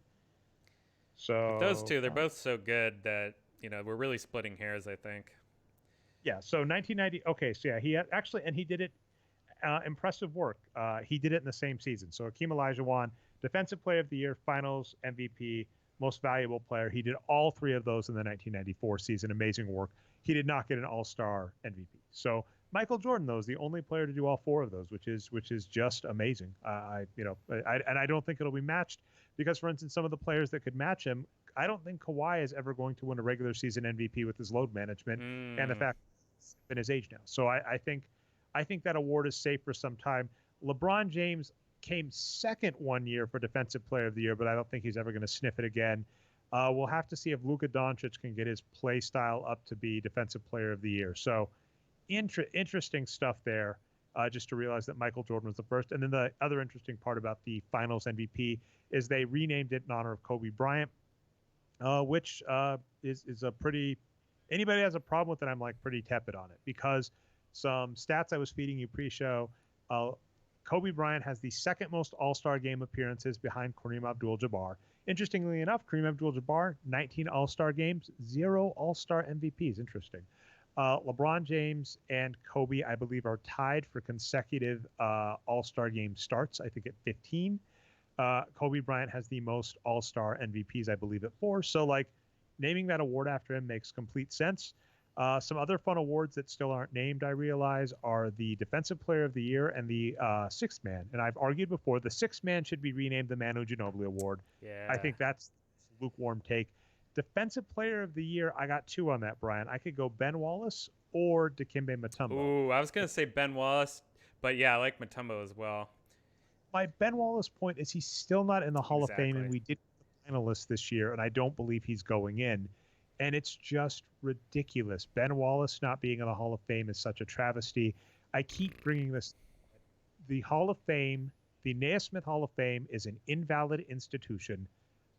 So but those two, they're both so good that, we're really splitting hairs, I think. Yeah, so 1990. Okay, so yeah, he had, actually, and he did it impressive work. He did it in the same season. So Akeem Olajuwon, Defensive Player of the Year, Finals MVP, Most Valuable Player. He did all three of those in the 1994 season. Amazing work. He did not get an All-Star MVP. So Michael Jordan, though, is the only player to do all four of those, which is just amazing. I don't think it'll be matched because, for instance, some of the players that could match him, I don't think Kawhi is ever going to win a regular season MVP with his load management and the fact in his age now. So I think that award is safe for some time. LeBron James came second one year for Defensive Player of the Year, but I don't think he's ever going to sniff it again. We'll have to see if Luka Doncic can get his play style up to be Defensive Player of the Year. So interesting stuff there, just to realize that Michael Jordan was the first. And then the other interesting part about the Finals MVP is they renamed it in honor of Kobe Bryant, which is a pretty – anybody has a problem with it, I'm like pretty tepid on it because some stats I was feeding you pre-show, Kobe Bryant has the second most All-Star game appearances behind Kareem Abdul-Jabbar. Interestingly enough, Kareem Abdul-Jabbar, 19 All-Star games, 0 All-Star MVPs. Interesting. LeBron James and Kobe, I believe, are tied for consecutive All-Star game starts, I think at 15. Kobe Bryant has the most All-Star MVPs, I believe, at 4. So, like, naming that award after him makes complete sense. Some other fun awards that still aren't named, I realize, are the Defensive Player of the Year and the Sixth Man. And I've argued before, the Sixth Man should be renamed the Manu Ginobili Award. Yeah. I think that's a lukewarm take. Defensive Player of the Year, I got 2 on that, Brian. I could go Ben Wallace or Dikembe Mutombo. Ooh, I was going to say Ben Wallace, but yeah, I like Mutombo as well. My Ben Wallace point is he's still not in the Hall of Fame, and we did finalists this year, and I don't believe he's going in. And it's just ridiculous. Ben Wallace not being in the Hall of Fame is such a travesty. I keep bringing this. The Hall of Fame, the Naismith Hall of Fame, is an invalid institution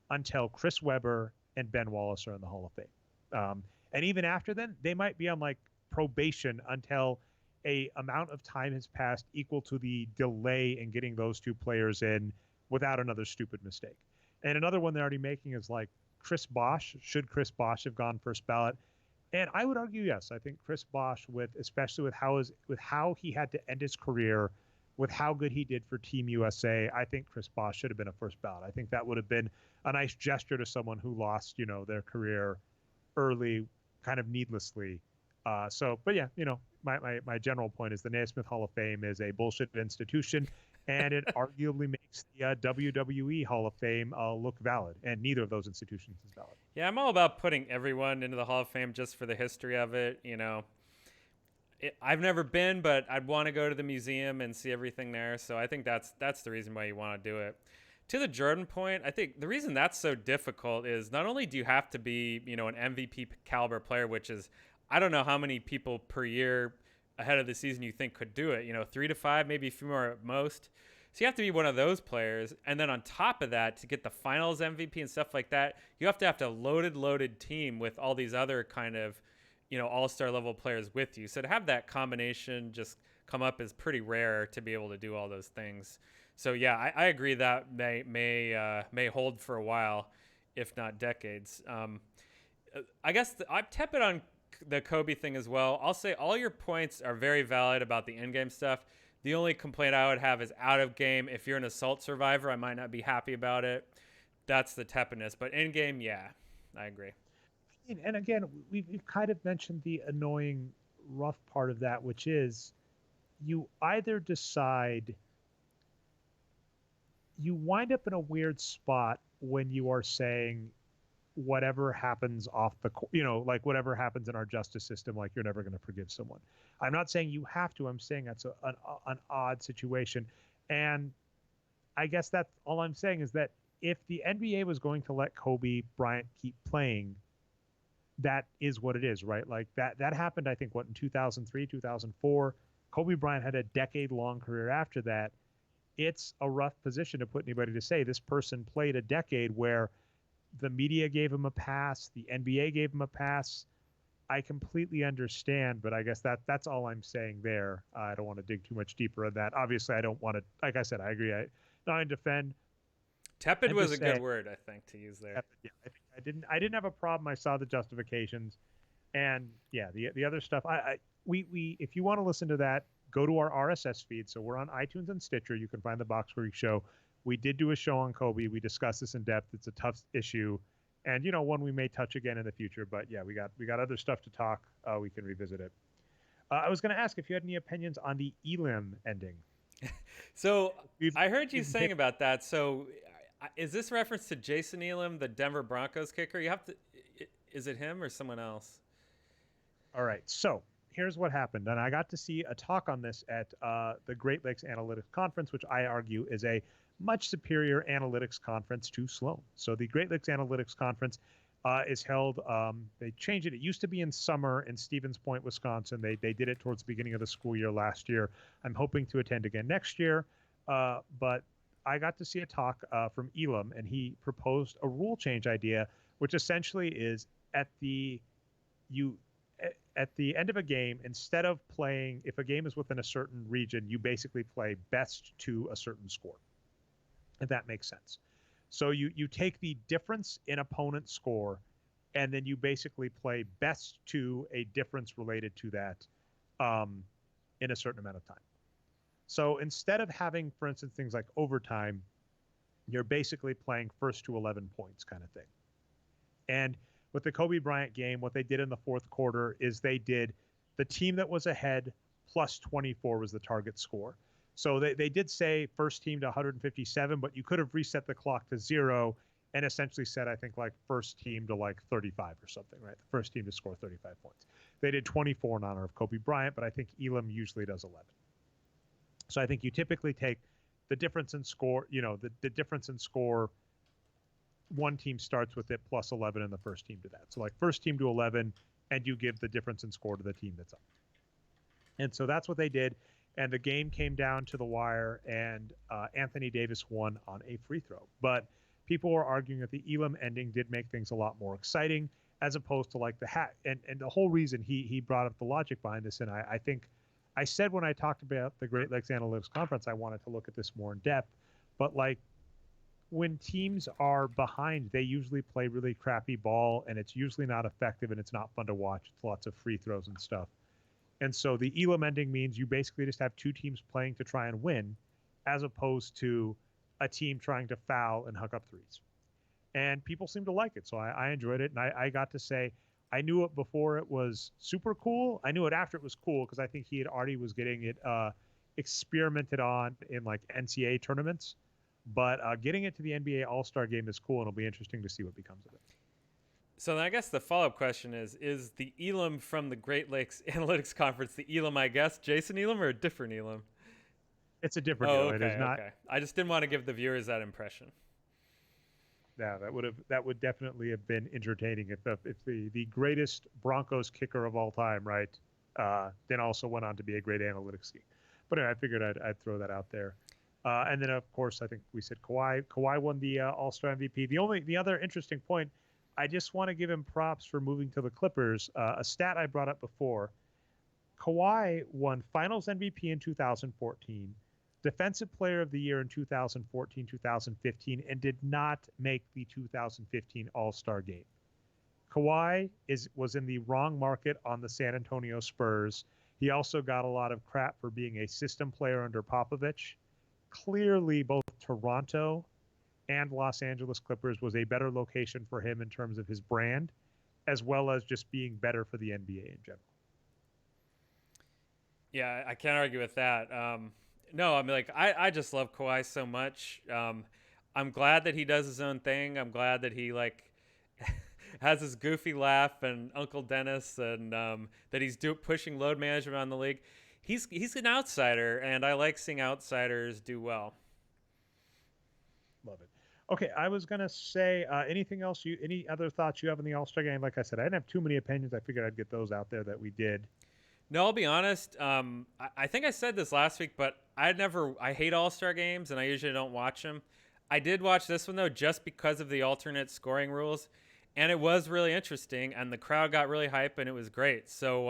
until Chris Webber and Ben Wallace are in the Hall of Fame. And even after then, they might be on like probation until a amount of time has passed equal to the delay in getting those two players in without another stupid mistake. And another one they're already making is like Chris Bosh. Should Chris Bosh have gone first ballot? And I would argue yes. I think Chris Bosh, especially with how he had to end his career, with how good he did for Team USA, I think Chris Bosh should have been a first ballot. I think that would have been a nice gesture to someone who lost, their career early, kind of needlessly. But yeah, my general point is the Naismith Hall of Fame is a bullshit institution, and it arguably makes the WWE Hall of Fame look valid, and neither of those institutions is valid. Yeah, I'm all about putting everyone into the Hall of Fame just for the history of it. I've never been, but I'd want to go to the museum and see everything there. So I think that's the reason why you want to do it. To the Jordan point, I think the reason that's so difficult is not only do you have to be, an MVP caliber player, which is, I don't know how many people per year ahead of the season you think could do it, 3 to 5, maybe a few more at most. So you have to be one of those players. And then on top of that, to get the finals MVP and stuff like that, you have to have a loaded team with all these other kind of, all-star level players with you. So to have that combination just come up is pretty rare to be able to do all those things. So yeah, I agree that may hold for a while, if not decades. I guess I'm tepid on the Kobe thing as well. I'll say all your points are very valid about the in-game stuff. The only complaint I would have is out of game. If you're an assault survivor, I might not be happy about it. That's the tepidness. But in game, yeah, I agree. And again, we've kind of mentioned the annoying, rough part of that, which is you either decide you wind up in a weird spot when you are saying whatever happens off the, like whatever happens in our justice system, like you're never going to forgive someone. I'm not saying you have to. I'm saying that's an odd situation. And I guess that's all I'm saying is that if the NBA was going to let Kobe Bryant keep playing, that is what it is, right? Like that happened, I think, in 2003, 2004. Kobe Bryant had a decade-long career after that. It's a rough position to put anybody to say this person played a decade where the media gave him a pass, the NBA gave him a pass. I completely understand, but I guess that's all I'm saying there. I don't want to dig too much deeper on that. Obviously, I don't want to, like I said, I agree. Not defend. Tepid was a good word, I think, to use there. Tepid, yeah, I didn't have a problem. I saw the justifications, and yeah, the other stuff. We if you want to listen to that go to our RSS feed. So we're on iTunes and Stitcher. You can find the Boxscore Show. We did do a show on Kobe. We discussed this in depth. It's a tough issue, and one we may touch again in the future. But yeah, we got other stuff to talk. We can revisit it. I was going to ask if you had any opinions on the Elam ending. So I heard you saying about that. So is this reference to Jason Elam, the Denver Broncos kicker? Is it him or someone else? All right. So here's what happened. And I got to see a talk on this at the Great Lakes Analytics Conference, which I argue is a much superior analytics conference to Sloan. So the Great Lakes Analytics Conference is held. They changed it. It used to be in summer in Stevens Point, Wisconsin. They did it towards the beginning of the school year last year. I'm hoping to attend again next year. But I got to see a talk from Elam, and he proposed a rule change idea, which essentially is at the end of a game, instead of playing, if a game is within a certain region, you basically play best to a certain score, if that makes sense. So you take the difference in opponent score, and then you basically play best to a difference related to that in a certain amount of time. So instead of having, for instance, things like overtime, you're basically playing first to 11 points kind of thing. And with the Kobe Bryant game, what they did in the fourth quarter is they did the team that was ahead plus 24 was the target score. So they did say first team to 157, but you could have reset the clock to 0 and essentially said, I think, like first team to like 35 or something, right? The first team to score 35 points. They did 24 in honor of Kobe Bryant, but I think Elam usually does 11. So I think you typically take the difference in score, the difference in score, one team starts with it plus 11 and the first team to that. So like first team to 11, and you give the difference in score to the team that's up. And so that's what they did. And the game came down to the wire, and Anthony Davis won on a free throw. But people were arguing that the Elam ending did make things a lot more exciting, as opposed to like the hat. And the whole reason he brought up the logic behind this, and I think I said when I talked about the Great Lakes Analytics Conference, I wanted to look at this more in depth. But like when teams are behind, they usually play really crappy ball, and it's usually not effective, and it's not fun to watch. It's lots of free throws and stuff. And so the Elam ending means you basically just have two teams playing to try and win, as opposed to a team trying to foul and hook up threes. And people seem to like it. So I enjoyed it. And I got to say, I knew it before it was super cool. I knew it after it was cool because I think he had already was getting it experimented on in like NCAA tournaments. But getting it to the NBA All-Star game is cool, and it'll be interesting to see what becomes of it. So then I guess the follow-up question is the Elam from the Great Lakes Analytics Conference the Elam, I guess, Jason Elam, or a different Elam? It's a different Elam. It is not. Okay. I just didn't want to give the viewers that impression. Yeah, that would definitely have been entertaining if the greatest Broncos kicker of all time, right, then also went on to be a great analytics geek. But anyway, I figured I'd throw that out there. And then, of course, I think we said Kawhi. Kawhi won the All-Star MVP. The other interesting point, I just want to give him props for moving to the Clippers. A stat I brought up before, Kawhi won Finals MVP in 2014, Defensive Player of the Year in 2014, 2015, and did not make the 2015 All-Star game. Kawhi was in the wrong market on the San Antonio Spurs. He also got a lot of crap for being a system player under Popovich. Clearly, both Toronto and Los Angeles Clippers was a better location for him in terms of his brand, as well as just being better for the NBA in general. Yeah, I can't argue with that. No, I mean, like, I just love Kawhi so much. I'm glad that he does his own thing. I'm glad that he, like, has his goofy laugh and Uncle Dennis, and that he's pushing load management on the league. He's an outsider, and I like seeing outsiders do well. Love it. Okay, I was gonna say anything else? Any other thoughts you have on the All-Star game? Like I said, I didn't have too many opinions. I figured I'd get those out there that we did. No, I'll be honest. I think I said this last week, but I hate All-Star games, and I usually don't watch them. I did watch this one though, just because of the alternate scoring rules, and it was really interesting, and the crowd got really hype, and it was great. So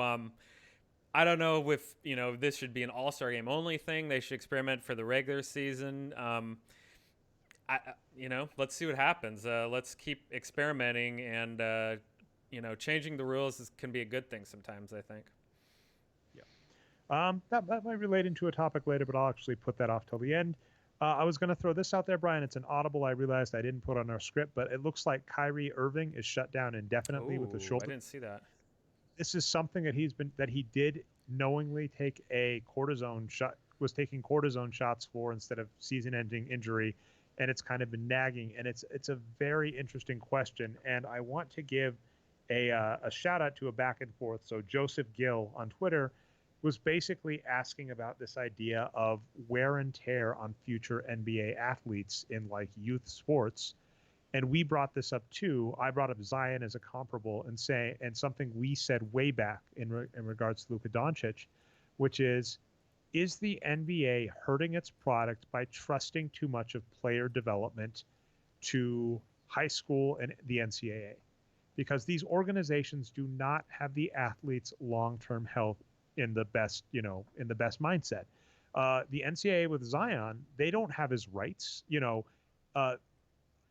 I don't know if this should be an All-Star game only thing. They should experiment for the regular season. Let's see what happens. Let's keep experimenting, and changing the rules can be a good thing sometimes, I think. Yeah. That might relate into a topic later, but I'll actually put that off till the end. I was going to throw this out there, Brian. It's an audible. I realized I didn't put on our script, but it looks like Kyrie Irving is shut down indefinitely with the Oh, I shoulder. didn't see that. This is something that he did knowingly take a cortisone shot, was taking cortisone shots for instead of season-ending injury, and it's kind of been nagging. And it's a very interesting question, and I want to give a shout out to a back and forth. So Joseph Gill on Twitter was basically asking about this idea of wear and tear on future NBA athletes in like youth sports. And we brought this up too. I brought up Zion as a comparable and something we said way back in regards to Luka Doncic, which is the NBA hurting its product by trusting too much of player development to high school and the NCAA? Because these organizations do not have the athletes' long-term health in the best, in the best mindset. The NCAA with Zion, they don't have his rights. Uh,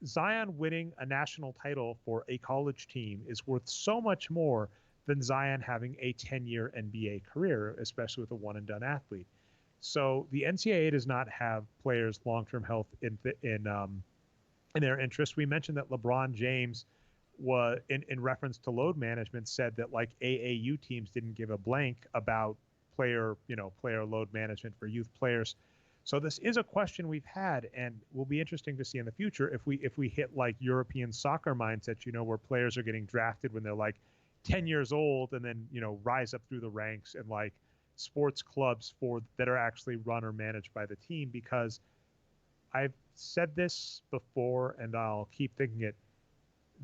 Zion winning a national title for a college team is worth so much more than Zion having a 10-year NBA career, especially with a one-and-done athlete. So the NCAA does not have players' long-term health in their interest. We mentioned that LeBron James was in reference to load management said that like AAU teams didn't give a blank about player load management for youth players. So this is a question we've had, and will be interesting to see in the future if we hit like European soccer mindset, where players are getting drafted when they're like 10 years old and then rise up through the ranks and like sports clubs that are actually run or managed by the team. Because I've said this before and I'll keep thinking it.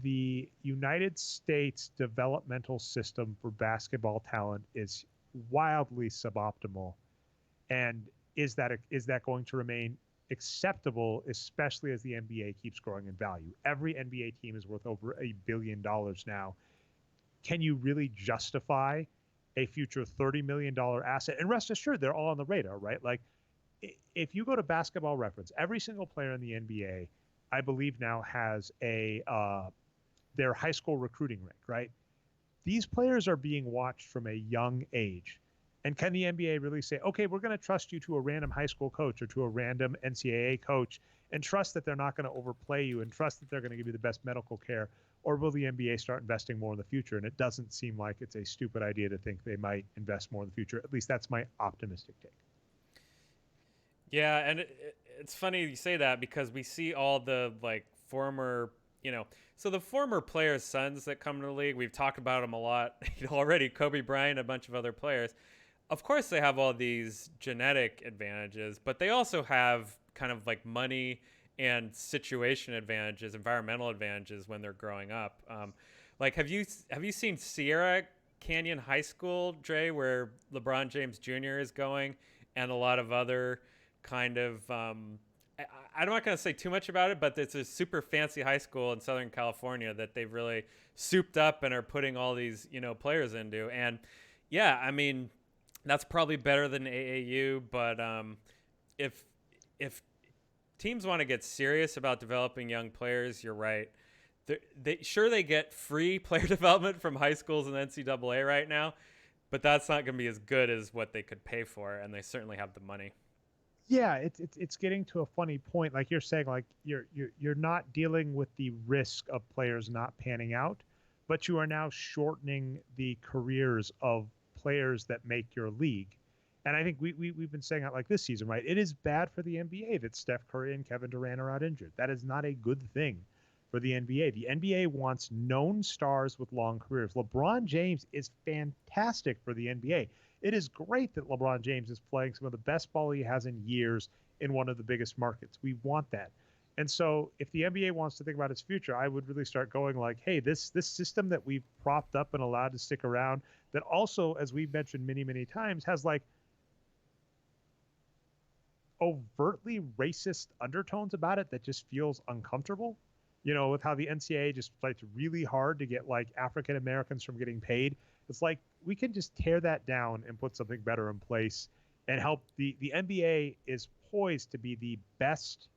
The United States developmental system for basketball talent is wildly suboptimal. And is that going to remain acceptable, especially as the NBA keeps growing in value? Every NBA team is worth over $1 billion now. Can you really justify a future $30 million asset? And rest assured, they're all on the radar, right? Like, if you go to Basketball Reference, every single player in the NBA, I believe now has their high school recruiting rank, right? These players are being watched from a young age. And can the NBA really say, okay, we're going to trust you to a random high school coach or to a random NCAA coach and trust that they're not going to overplay you and trust that they're going to give you the best medical care? Or will the NBA start investing more in the future? And it doesn't seem like it's a stupid idea to think they might invest more in the future. At least that's my optimistic take. Yeah, and it's funny you say that because we see all the like former, so the former players' sons that come to the league. We've talked about them a lot already. Kobe Bryant, a bunch of other players. Of course, they have all these genetic advantages, but they also have kind of like money and situation advantages, environmental advantages when they're growing up. Like, have you seen Sierra Canyon High School, Dre, where LeBron James Jr. is going, and a lot of other kind of I'm not going to say too much about it, but it's a super fancy high school in Southern California that they've really souped up and are putting all these players into. And yeah, I mean, that's probably better than AAU, but if teams want to get serious about developing young players, you're right. They get free player development from high schools and NCAA right now, but that's not going to be as good as what they could pay for, and they certainly have the money. Yeah, it's getting to a funny point. Like you're saying, like you're not dealing with the risk of players not panning out, but you are now shortening the careers of players that make your league. And I think we've been saying that like this season, right? It is bad for the NBA that Steph Curry and Kevin Durant are out injured. That is not a good thing for the NBA. The NBA wants known stars with long careers. LeBron James is fantastic for the NBA. It is great that LeBron James is playing some of the best ball he has in years in one of the biggest markets. We want that. And so if the NBA wants to think about its future, I would really start going like, hey, this system that we've propped up and allowed to stick around that also, as we've mentioned many, many times, has like overtly racist undertones about it that just feels uncomfortable, with how the NCAA just fights really hard to get like African Americans from getting paid. It's like we can just tear that down and put something better in place and help. The NBA is poised to be the best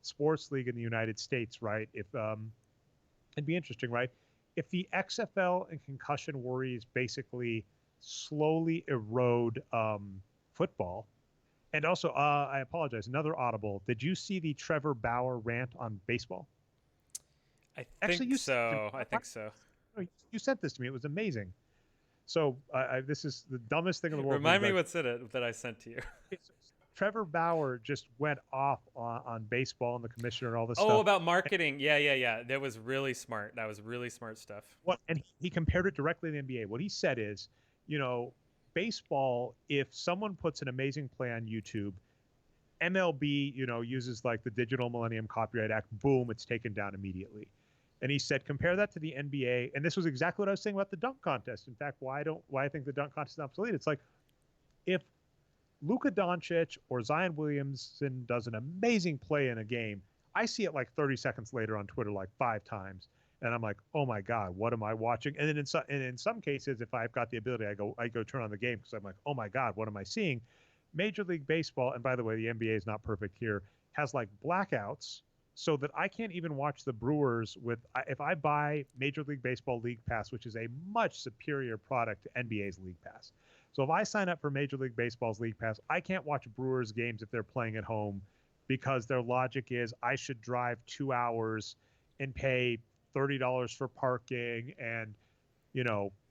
sports league in the United States, right? If it'd be interesting, right? If the XFL and concussion worries basically slowly erode football. And also, I apologize. Another audible. Did you see the Trevor Bauer rant on baseball? I Actually, think you sent it to me. so. I think so. No, you sent this to me. It was amazing. So this is the dumbest thing in the world. Remind me what's in it that I sent to you. Trevor Bauer just went off on baseball and the commissioner and all this Oh, stuff. about marketing. Yeah. That was really smart. That was really smart stuff. And he compared it directly to the NBA. What he said is, baseball, if someone puts an amazing play on YouTube, MLB, uses like the Digital Millennium Copyright Act, boom, it's taken down immediately. And he said, compare that to the NBA. And this was exactly what I was saying about the dunk contest. In fact, why I think the dunk contest is obsolete. It's like, if Luka Doncic or Zion Williamson does an amazing play in a game, I see it like 30 seconds later on Twitter like 5 times. And I'm like, oh my God, what am I watching? And then in some cases, if I've got the ability, I go turn on the game because I'm like, oh my God, what am I seeing? Major League Baseball, and by the way, the NBA is not perfect here, has like blackouts so that I can't even watch the Brewers if I buy Major League Baseball League Pass, which is a much superior product to NBA's League Pass. So if I sign up for Major League Baseball's League Pass, I can't watch Brewers games if they're playing at home because their logic is I should drive 2 hours and pay $30 for parking and,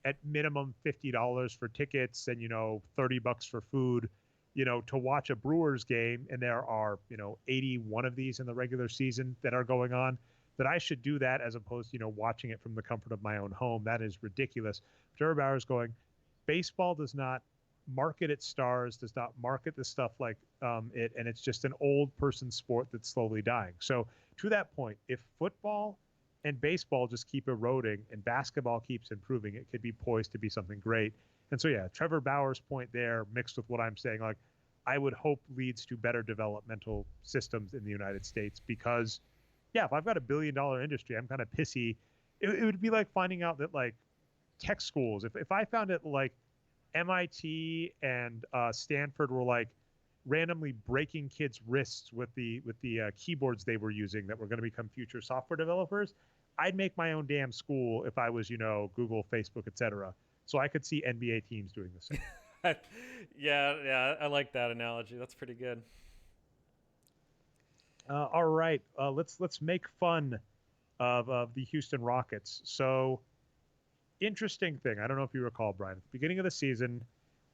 at minimum $50 for tickets and, $30 for food, to watch a Brewers game. And there are, 81 of these in the regular season that are going on, that I should do that as opposed to, watching it from the comfort of my own home. That is ridiculous. Trevor Bauer's going, baseball does not market its stars, does not market the stuff like it, and it's just an old person sport that's slowly dying. So to that point, if football and baseball just keep eroding and basketball keeps improving, it could be poised to be something great. And so, yeah, Trevor Bauer's point there mixed with what I'm saying, like, I would hope leads to better developmental systems in the United States because, yeah, if I've got $1 billion industry, I'm kind of pissy. It would be like finding out that, like, tech schools, if I found it like MIT and Stanford were like randomly breaking kids' wrists with the keyboards they were using that were going to become future software developers, I'd make my own damn school if I was, Google, Facebook, etc. So I could see NBA teams doing the same. Yeah, I like that analogy. That's pretty good. All right, let's make fun of the Houston Rockets. So, interesting thing. I don't know if you recall, Brian. At the beginning of the season,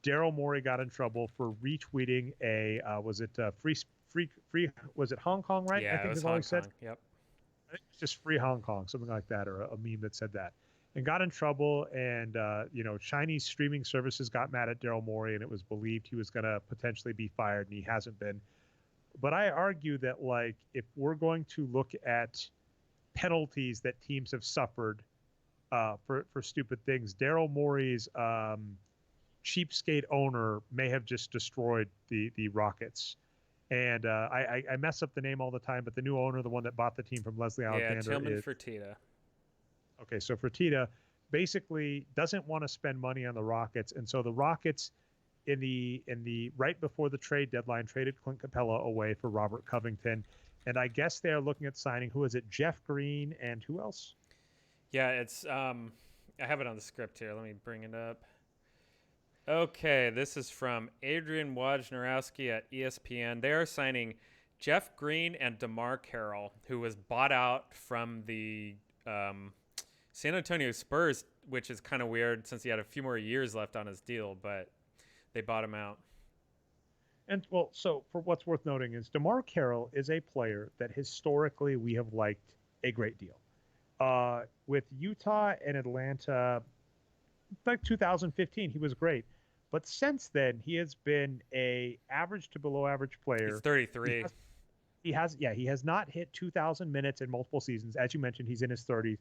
Daryl Morey got in trouble for retweeting a was it free was it Hong Kong, right? Yeah, I think it was Hong Kong. said. Yep. I think it's just free Hong Kong, something like that, or a meme that said that, and got in trouble. And Chinese streaming services got mad at Daryl Morey, and it was believed he was going to potentially be fired, and he hasn't been. But I argue that, like, if we're going to look at penalties that teams have suffered for stupid things, Daryl Morey's cheapskate owner may have just destroyed the Rockets. And I mess up the name all the time, but the new owner, the one that bought the team from Leslie Alexander, Yeah, Tillman Fertitta. Okay, so Fertitta basically doesn't want to spend money on the Rockets, and so the Rockets in the right before the trade deadline traded Clint Capella away for Robert Covington, and I guess they're looking at signing, who is it, Jeff Green and who else? Yeah, it's I have it on the script here. Let me bring it up. Okay, this is from Adrian Wojnarowski at ESPN. They are signing Jeff Green and DeMar Carroll, who was bought out from the San Antonio Spurs, which is kind of weird since he had a few more years left on his deal, but they bought him out. And, well, so for what's worth noting is DeMar Carroll is a player that historically we have liked a great deal. With Utah and Atlanta, like 2015, he was great. But since then, he has been a average to below average player. He's 33. He has not hit 2,000 minutes in multiple seasons. As you mentioned, he's in his 30s.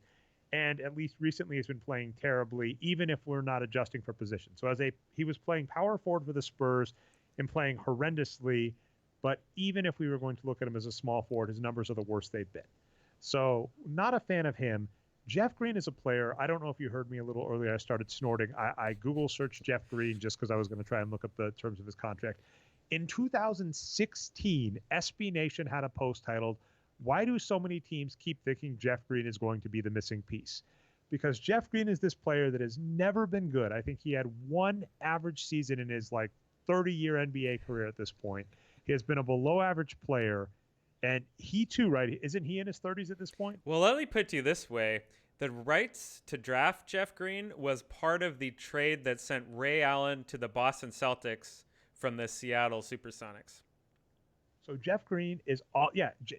And at least recently has been playing terribly, even if we're not adjusting for position. So he was playing power forward for the Spurs and playing horrendously. But even if we were going to look at him as a small forward, his numbers are the worst they've been. So not a fan of him. Jeff Green is a player. I don't know if you heard me a little earlier. I started snorting. I Google searched Jeff Green just because I was going to try and look up the terms of his contract. In 2016, SB Nation had a post titled, "Why do so many teams keep thinking Jeff Green is going to be the missing piece?" because Jeff Green is this player that has never been good. I think he had one average season in his like 30-year NBA career at this point. He has been a below average player. And he too, right? Isn't he in his 30s at this point? Well, let me put it to you this way. The rights to draft Jeff Green was part of the trade that sent Ray Allen to the Boston Celtics from the Seattle Supersonics. So Jeff Green is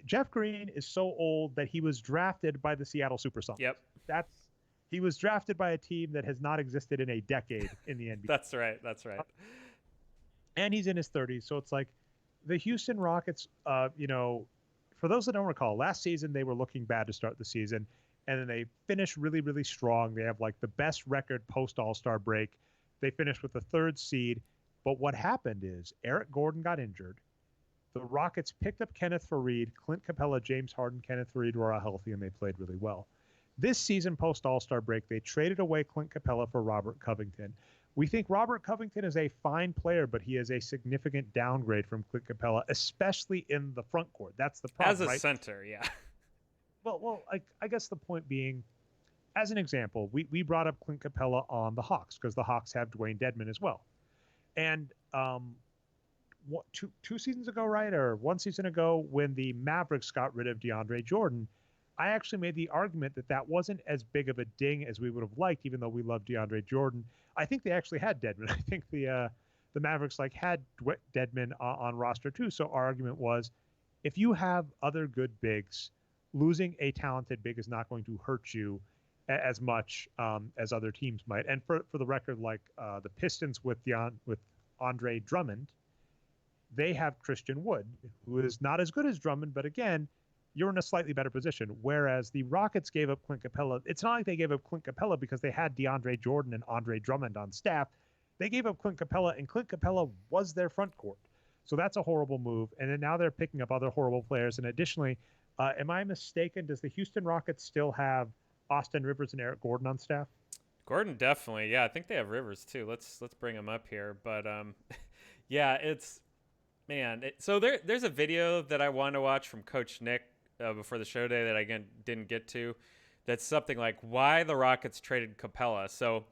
Jeff Green is so old that he was drafted by the Seattle Supersonics. Yep. He was drafted by a team that has not existed in a decade in the NBA. That's right. And he's in his 30s, so it's like the Houston Rockets, for those that don't recall, last season they were looking bad to start the season, and then they finished really, really strong. They have like the best record post All-Star break. They finished with the 3rd seed, but what happened is Eric Gordon got injured. The Rockets picked up Kenneth Faried, Clint Capella, James Harden, Kenneth Faried were all healthy, and they played really well. This season post All-Star break, they traded away Clint Capella for Robert Covington. We think Robert Covington is a fine player, but he is a significant downgrade from Clint Capella, especially in the front court. That's the problem, As a right? center, yeah. Well, I guess the point being, as an example, we brought up Clint Capella on the Hawks because the Hawks have Dwayne Dedmon as well. And two seasons ago, right, or one season ago, when the Mavericks got rid of DeAndre Jordan, I actually made the argument that wasn't as big of a ding as we would have liked, even though we love DeAndre Jordan. I think they actually had Dedmon. I think the Mavericks had Dedmon on roster too. So our argument was, if you have other good bigs, losing a talented big is not going to hurt you as much as other teams might. And for the record, the Pistons with Andre Drummond, they have Christian Wood, who is not as good as Drummond, but again, you're in a slightly better position. Whereas the Rockets gave up Clint Capella. It's not like they gave up Clint Capella because they had DeAndre Jordan and Andre Drummond on staff. They gave up Clint Capella, and Clint Capella was their front court. So that's a horrible move. And then now they're picking up other horrible players. And additionally, am I mistaken? Does the Houston Rockets still have Austin Rivers and Eric Gordon on staff? Gordon definitely. Yeah, I think they have Rivers too. Let's bring him up here. But yeah, so there's a video that I wanted to watch from Coach Nick before the show day that I again didn't get to. That's something like why the Rockets traded Capella. So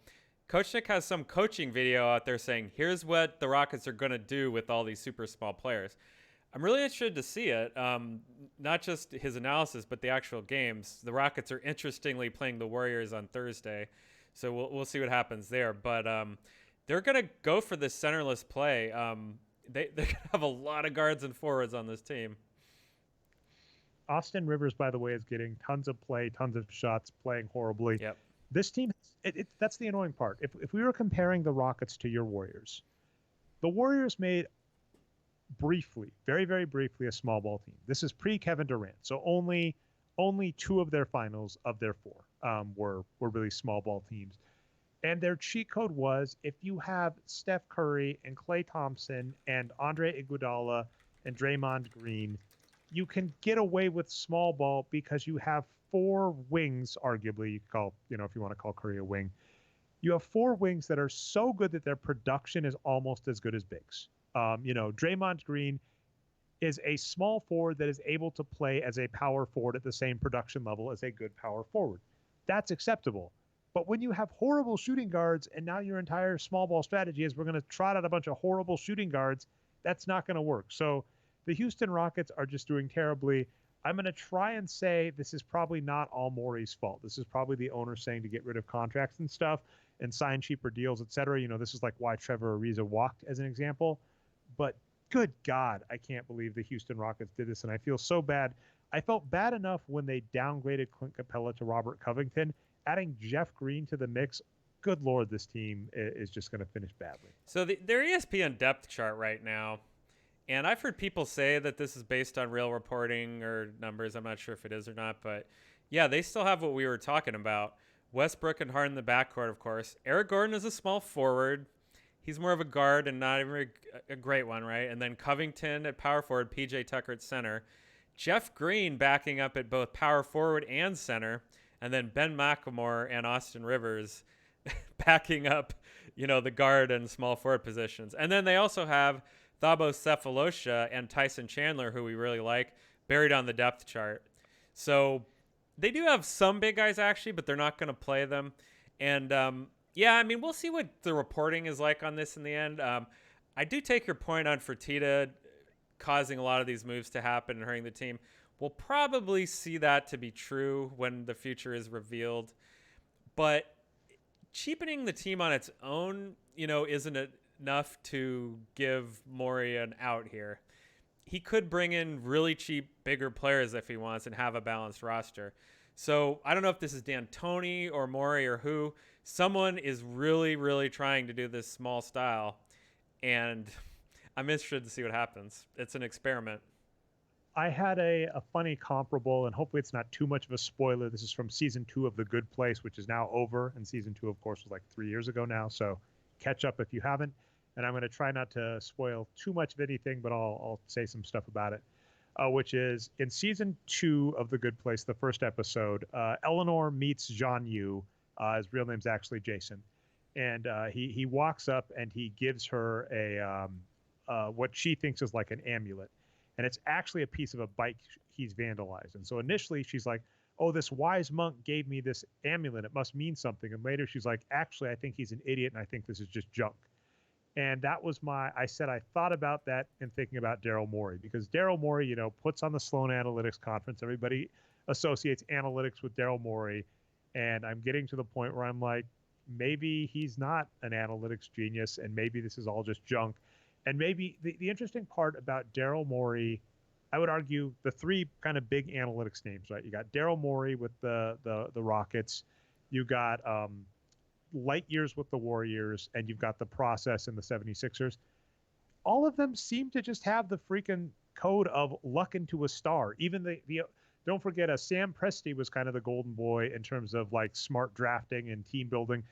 Coach Nick has some coaching video out there saying, here's what the Rockets are going to do with all these super small players. I'm really interested to see it. Not just his analysis, but the actual games. The Rockets are interestingly playing the Warriors on Thursday. So we'll see what happens there. But they're going to go for this centerless play. They're going to have a lot of guards and forwards on this team. Austin Rivers, by the way, is getting tons of play, tons of shots, playing horribly. Yep. This team, that's the annoying part. If we were comparing the Rockets to your Warriors, the Warriors made briefly, very, very briefly, a small ball team. This is pre-Kevin Durant. So only 2 of their finals of their 4 were really small ball teams. And their cheat code was, if you have Steph Curry and Klay Thompson and Andre Iguodala and Draymond Green, you can get away with small ball because you have 4 wings, arguably, you call, if you want to call Curry a wing. You have 4 wings that are so good that their production is almost as good as bigs. Draymond Green is a small forward that is able to play as a power forward at the same production level as a good power forward. That's acceptable. But when you have horrible shooting guards and now your entire small ball strategy is we're going to trot out a bunch of horrible shooting guards, that's not going to work. So the Houston Rockets are just doing terribly. I'm going to try and say this is probably not all Morey's fault. This is probably the owner saying to get rid of contracts and stuff and sign cheaper deals, et cetera. This is like why Trevor Ariza walked as an example. But good God, I can't believe the Houston Rockets did this, and I feel so bad. I felt bad enough when they downgraded Clint Capella to Robert Covington. Adding Jeff Green to the mix, good Lord, this team is just going to finish badly. So their ESPN depth chart right now, and I've heard people say that this is based on real reporting or numbers. I'm not sure if it is or not, but yeah, they still have what we were talking about. Westbrook and Harden in the backcourt, of course. Eric Gordon is a small forward. He's more of a guard and not even a great one, right? And then Covington at power forward, PJ Tucker at center. Jeff Green backing up at both power forward and center. And then Ben McLemore and Austin Rivers backing up, the guard and small forward positions. And then they also have Thabo Cephalosha and Tyson Chandler, who we really like, buried on the depth chart. So they do have some big guys actually, but they're not going to play them. And yeah, I mean, we'll see what the reporting is like on this in the end. I do take your point on Fertitta causing a lot of these moves to happen and hurting the team. We'll probably see that to be true when the future is revealed. But cheapening the team on its own, isn't enough to give Morey an out here. He could bring in really cheap, bigger players if he wants and have a balanced roster. So I don't know if this is D'Antoni or Morey or who. Someone is really, really trying to do this small style. And I'm interested to see what happens. It's an experiment. I had a funny comparable, and hopefully it's not too much of a spoiler. This is from season 2 of The Good Place, which is now over. And season 2, of course, was like 3 years ago now. So catch up if you haven't. And I'm going to try not to spoil too much of anything, but I'll say some stuff about it, which is in season 2 of The Good Place, the first episode, Eleanor meets Jean-Yu. His real name's actually Jason. And he walks up and he gives her what she thinks is like an amulet. And it's actually a piece of a bike he's vandalized. And so initially she's like, oh, this wise monk gave me this amulet. It must mean something. And later she's like, actually, I think he's an idiot and I think this is just junk. And that was I said I thought about that in thinking about Daryl Morey, because Daryl Morey, puts on the Sloan Analytics conference. Everybody associates analytics with Daryl Morey. And I'm getting to the point where I'm like, maybe he's not an analytics genius and maybe this is all just junk. And maybe the interesting part about Daryl Morey, I would argue the 3 kind of big analytics names, right? You got Daryl Morey with the Rockets. You got Light Years with the Warriors, and you've got the Process and the 76ers. All of them seem to just have the freaking code of luck into a star. Even the don't forget, Sam Presti was kind of the golden boy in terms of like smart drafting and team building.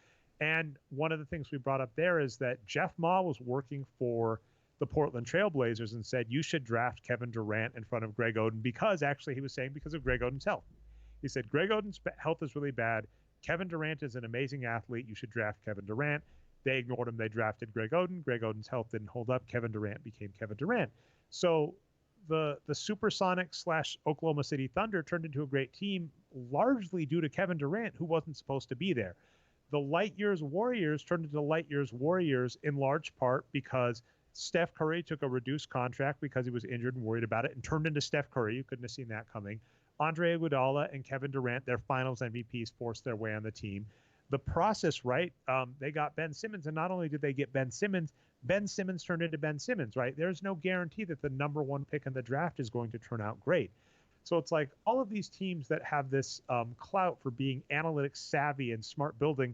And one of the things we brought up there is that Jeff Ma was working for the Portland Trailblazers and said, you should draft Kevin Durant in front of Greg Oden because he was saying because of Greg Oden's health. He said, Greg Oden's health is really bad. Kevin Durant is an amazing athlete. You should draft Kevin Durant. They ignored him. They drafted Greg Oden. Greg Oden's health didn't hold up. Kevin Durant became Kevin Durant. So the Supersonics / Oklahoma City Thunder turned into a great team largely due to Kevin Durant, who wasn't supposed to be there. The Light Years Warriors turned into Light Years Warriors in large part because Steph Curry took a reduced contract because he was injured and worried about it and turned into Steph Curry. You couldn't have seen that coming. Andre Iguodala and Kevin Durant, their finals MVPs, forced their way on the team. The Process, right? They got Ben Simmons, and not only did they get Ben Simmons turned into Ben Simmons, right? There's no guarantee that the number 1 pick in the draft is going to turn out great. So it's like all of these teams that have this clout for being analytics savvy and smart building,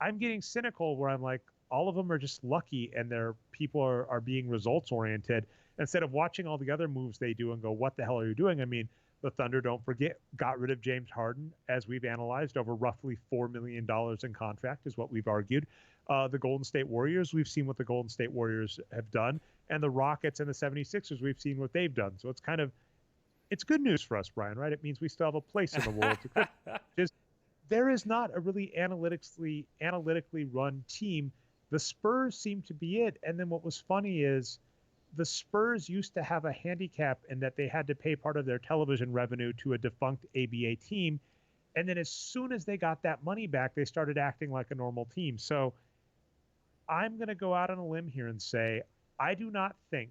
I'm getting cynical where I'm like, all of them are just lucky and their people are being results oriented instead of watching all the other moves they do and go, what the hell are you doing? I mean, the Thunder, don't forget, got rid of James Harden, as we've analyzed, over roughly $4 million in contract is what we've argued. The Golden State Warriors, we've seen what the Golden State Warriors have done. And the Rockets and the 76ers, we've seen what they've done. So it's good news for us, Brian, right? It means we still have a place in the world. There is not a really analytically run team. The Spurs seem to be it. And then what was funny is the Spurs used to have a handicap in that they had to pay part of their television revenue to a defunct ABA team. And then as soon as they got that money back, they started acting like a normal team. So I'm going to go out on a limb here and say, I do not think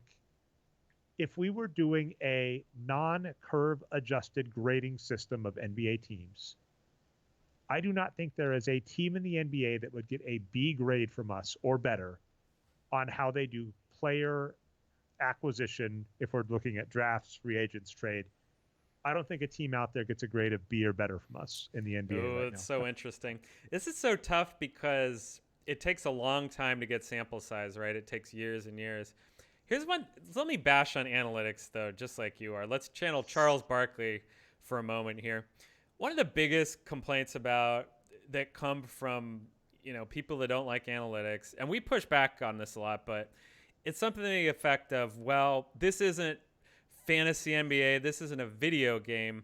if we were doing a non-curve adjusted grading system of NBA teams, I do not think there is a team in the NBA that would get a B grade from us or better on how they do player acquisition if we're looking at drafts, free agents, trade. I don't think a team out there gets a grade of B or better from us in the NBA. Oh, right it's now. so interesting. This is so tough because it takes a long time to get sample size, right? It takes years and years. Here's one. Let me bash on analytics, though, just like you are. Let's channel Charles Barkley for a moment here. One of the biggest complaints that come from people that don't like analytics, and we push back on this a lot, but it's something to the effect of, well, this isn't fantasy NBA. This isn't a video game.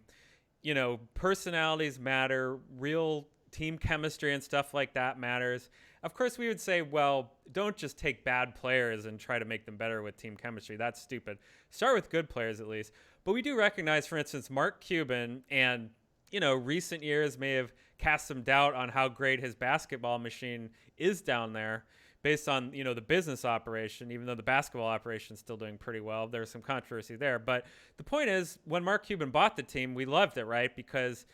Personalities matter. Real team chemistry and stuff like that matters. Of course, we would say, well, don't just take bad players and try to make them better with team chemistry. That's stupid. Start with good players at least. But we do recognize, for instance, Mark Cuban and recent years may have cast some doubt on how great his basketball machine is down there based on, the business operation, even though the basketball operation is still doing pretty well. There's some controversy there. But the point is, when Mark Cuban bought the team, we loved it, right? Because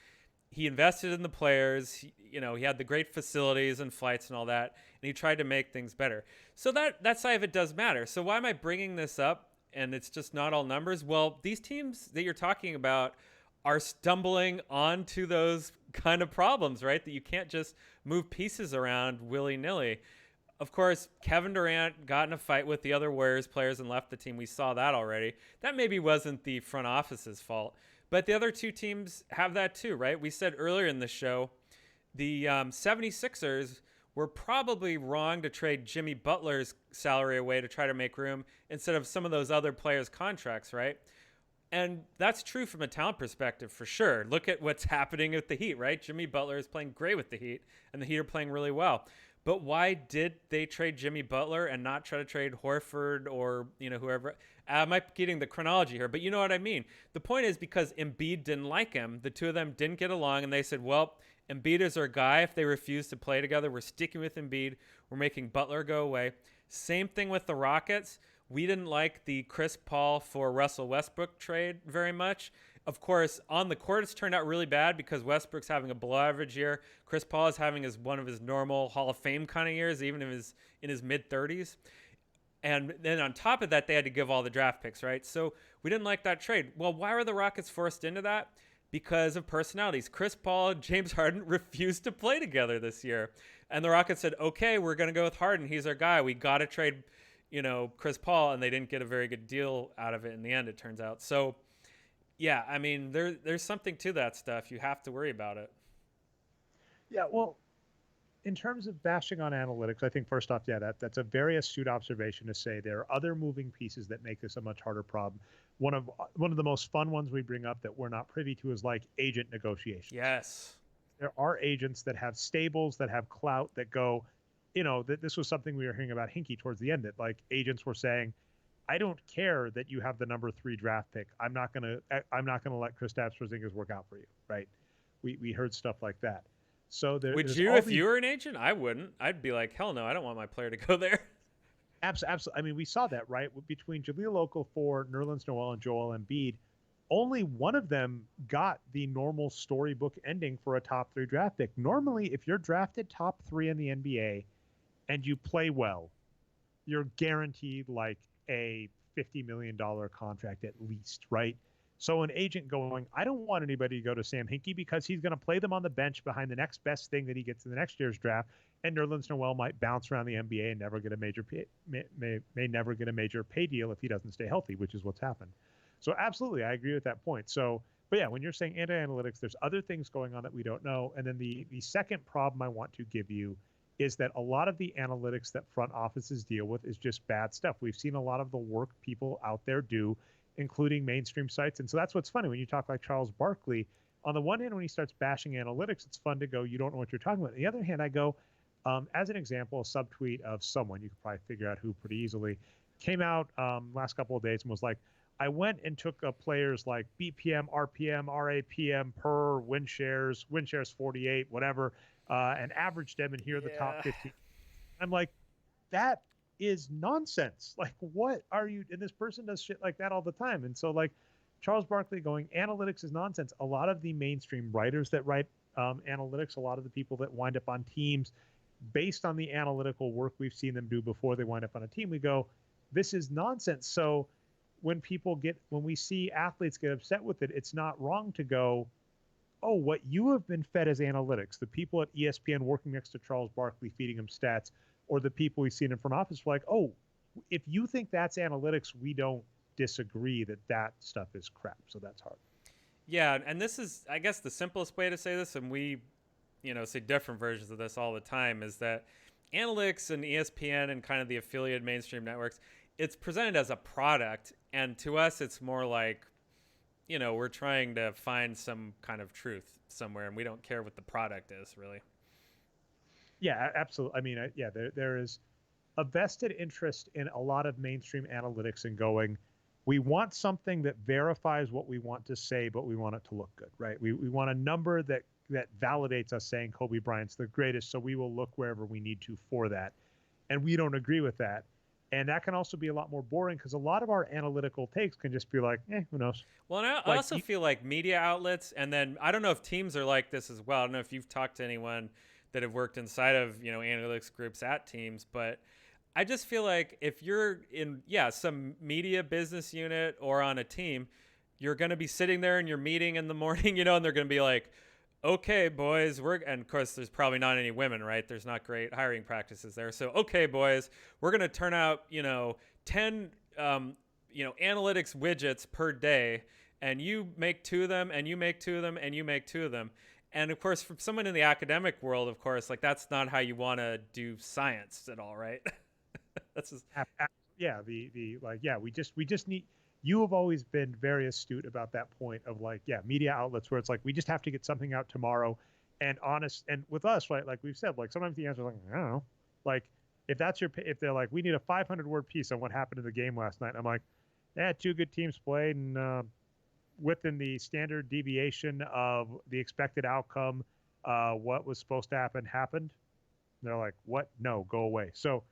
he invested in the players. He had the great facilities and flights and all that, and he tried to make things better. So that side of it does matter. So why am I bringing this up? And it's just not all numbers. Well, these teams that you're talking about are stumbling onto those kind of problems, right? That you can't just move pieces around willy-nilly. Of course, Kevin Durant got in a fight with the other Warriors players and left the team. We saw that already. That maybe wasn't the front office's fault. But the other two teams have that too, right? We said earlier in the show, the 76ers were probably wrong to trade Jimmy Butler's salary away to try to make room instead of some of those other players' contracts, right? And that's true from a talent perspective for sure. Look at what's happening with the Heat, right? Jimmy Butler is playing great with the Heat, and the Heat are playing really well. But why did they trade Jimmy Butler and not try to trade Horford or, whoever? I might be getting the chronology here, but you know what I mean. The point is because Embiid didn't like him. The two of them didn't get along, and they said, well, Embiid is our guy. If they refuse to play together, we're sticking with Embiid. We're making Butler go away. Same thing with the Rockets. We didn't like the Chris Paul for Russell Westbrook trade very much. Of course, on the court, it's turned out really bad because Westbrook's having a below-average year. Chris Paul is having one of his normal Hall of Fame kind of years, even in his mid-30s. And then on top of that, they had to give all the draft picks, right? So we didn't like that trade. Well, why were the Rockets forced into that? Because of personalities. Chris Paul and James Harden refused to play together this year. And the Rockets said, okay, we're going to go with Harden. He's our guy. We got to trade, Chris Paul. And they didn't get a very good deal out of it in the end, it turns out. So, yeah, I mean, there's something to that stuff. You have to worry about it. Yeah, well, in terms of bashing on analytics, I think first off, that's a very astute observation to say there are other moving pieces that make this a much harder problem. One of the most fun ones we bring up that we're not privy to is like agent negotiations. Yes. There are agents that have stables, that have clout, that go, that this was something we were hearing about Hinkie towards the end, that like agents were saying, I don't care that you have the number 3 draft pick. I'm not gonna let Kristaps Porzingis work out for you, right? We heard stuff like that. So would you, if you were an agent? I wouldn't. I'd be like, hell no, I don't want my player to go there. Absolutely. I mean, we saw that, right? Between Jahlil Okafor, Nerlens Noel, and Joel Embiid, only one of them got the normal storybook ending for a top 3 draft pick. Normally, if you're drafted top 3 in the NBA and you play well, you're guaranteed like a $50 million contract at least, right? So an agent going, I don't want anybody to go to Sam Hinkie because he's going to play them on the bench behind the next best thing that he gets in the next year's draft. And Nerlens Noel might bounce around the NBA and never get a major may never get a major pay deal if he doesn't stay healthy, which is what's happened. So absolutely, I agree with that point. So, but yeah, when you're saying anti-analytics, there's other things going on that we don't know. And then the second problem I want to give you is that a lot of the analytics that front offices deal with is just bad stuff. We've seen a lot of the work people out there do, including mainstream sites. And so that's what's funny when you talk like Charles Barkley. On the one hand, when he starts bashing analytics, it's fun to go, you don't know what you're talking about. On the other hand, I go, as an example, a subtweet of someone, you could probably figure out who pretty easily, came out last couple of days and was like, I went and took players like BPM, RPM, RAPM per win shares 48, whatever, and averaged them, and here are the top 15. I'm like, that is nonsense. Like, what are you? And this person does shit like that all the time. And so, like, Charles Barkley going, analytics is nonsense. A lot of the mainstream writers that write analytics, a lot of the people that wind up on teams, based on the analytical work we've seen them do before they wind up on a team, we go, this is nonsense. So when we see athletes get upset with it, it's not wrong to go, oh, what you have been fed as analytics, the people at ESPN working next to Charles Barkley feeding him stats, or the people we've seen in front office were like, oh, if you think that's analytics, we don't disagree that stuff is crap. So that's hard. Yeah, and this is, I guess, the simplest way to say this, and we, say different versions of this all the time, is that analytics and ESPN and kind of the affiliate mainstream networks, it's presented as a product, and to us, it's more like, we're trying to find some kind of truth somewhere, and we don't care what the product is, really. Yeah, absolutely. I mean, there is a vested interest in a lot of mainstream analytics and going, We want something that verifies what we want to say, but we want it to look good, right? We want a number that validates us saying Kobe Bryant's the greatest, so we will look wherever we need to for that. And we don't agree with that. And that can also be a lot more boring because a lot of our analytical takes can just be like, who knows? Well, and I Like, also feel like media outlets, and then I don't know if teams are like this as well. I don't know if you've talked to anyone that have worked inside of, analytics groups at teams, but I just feel like if you're in, some media business unit or on a team, you're going to be sitting there in your meeting in the morning, and they're going to be like, okay, boys, and of course, there's probably not any women, right? There's not great hiring practices there. So, okay, boys, we're going to turn out, 10, analytics widgets per day, and you make 2 of them, and you make 2 of them, and you make 2 of them. And of course, from someone in the academic world, of course, like that's not how you want to do science at all, right? That's just we just need. You have always been very astute about that point of media outlets where it's like we just have to get something out tomorrow, and honest. And with us, right, like we've said, like sometimes the answer is like I don't know, like if they're like we need a 500-word piece on what happened in the game last night, I'm like, 2 good teams played and within the standard deviation of the expected outcome, what was supposed to happen happened. And they're like, what? No, go away. So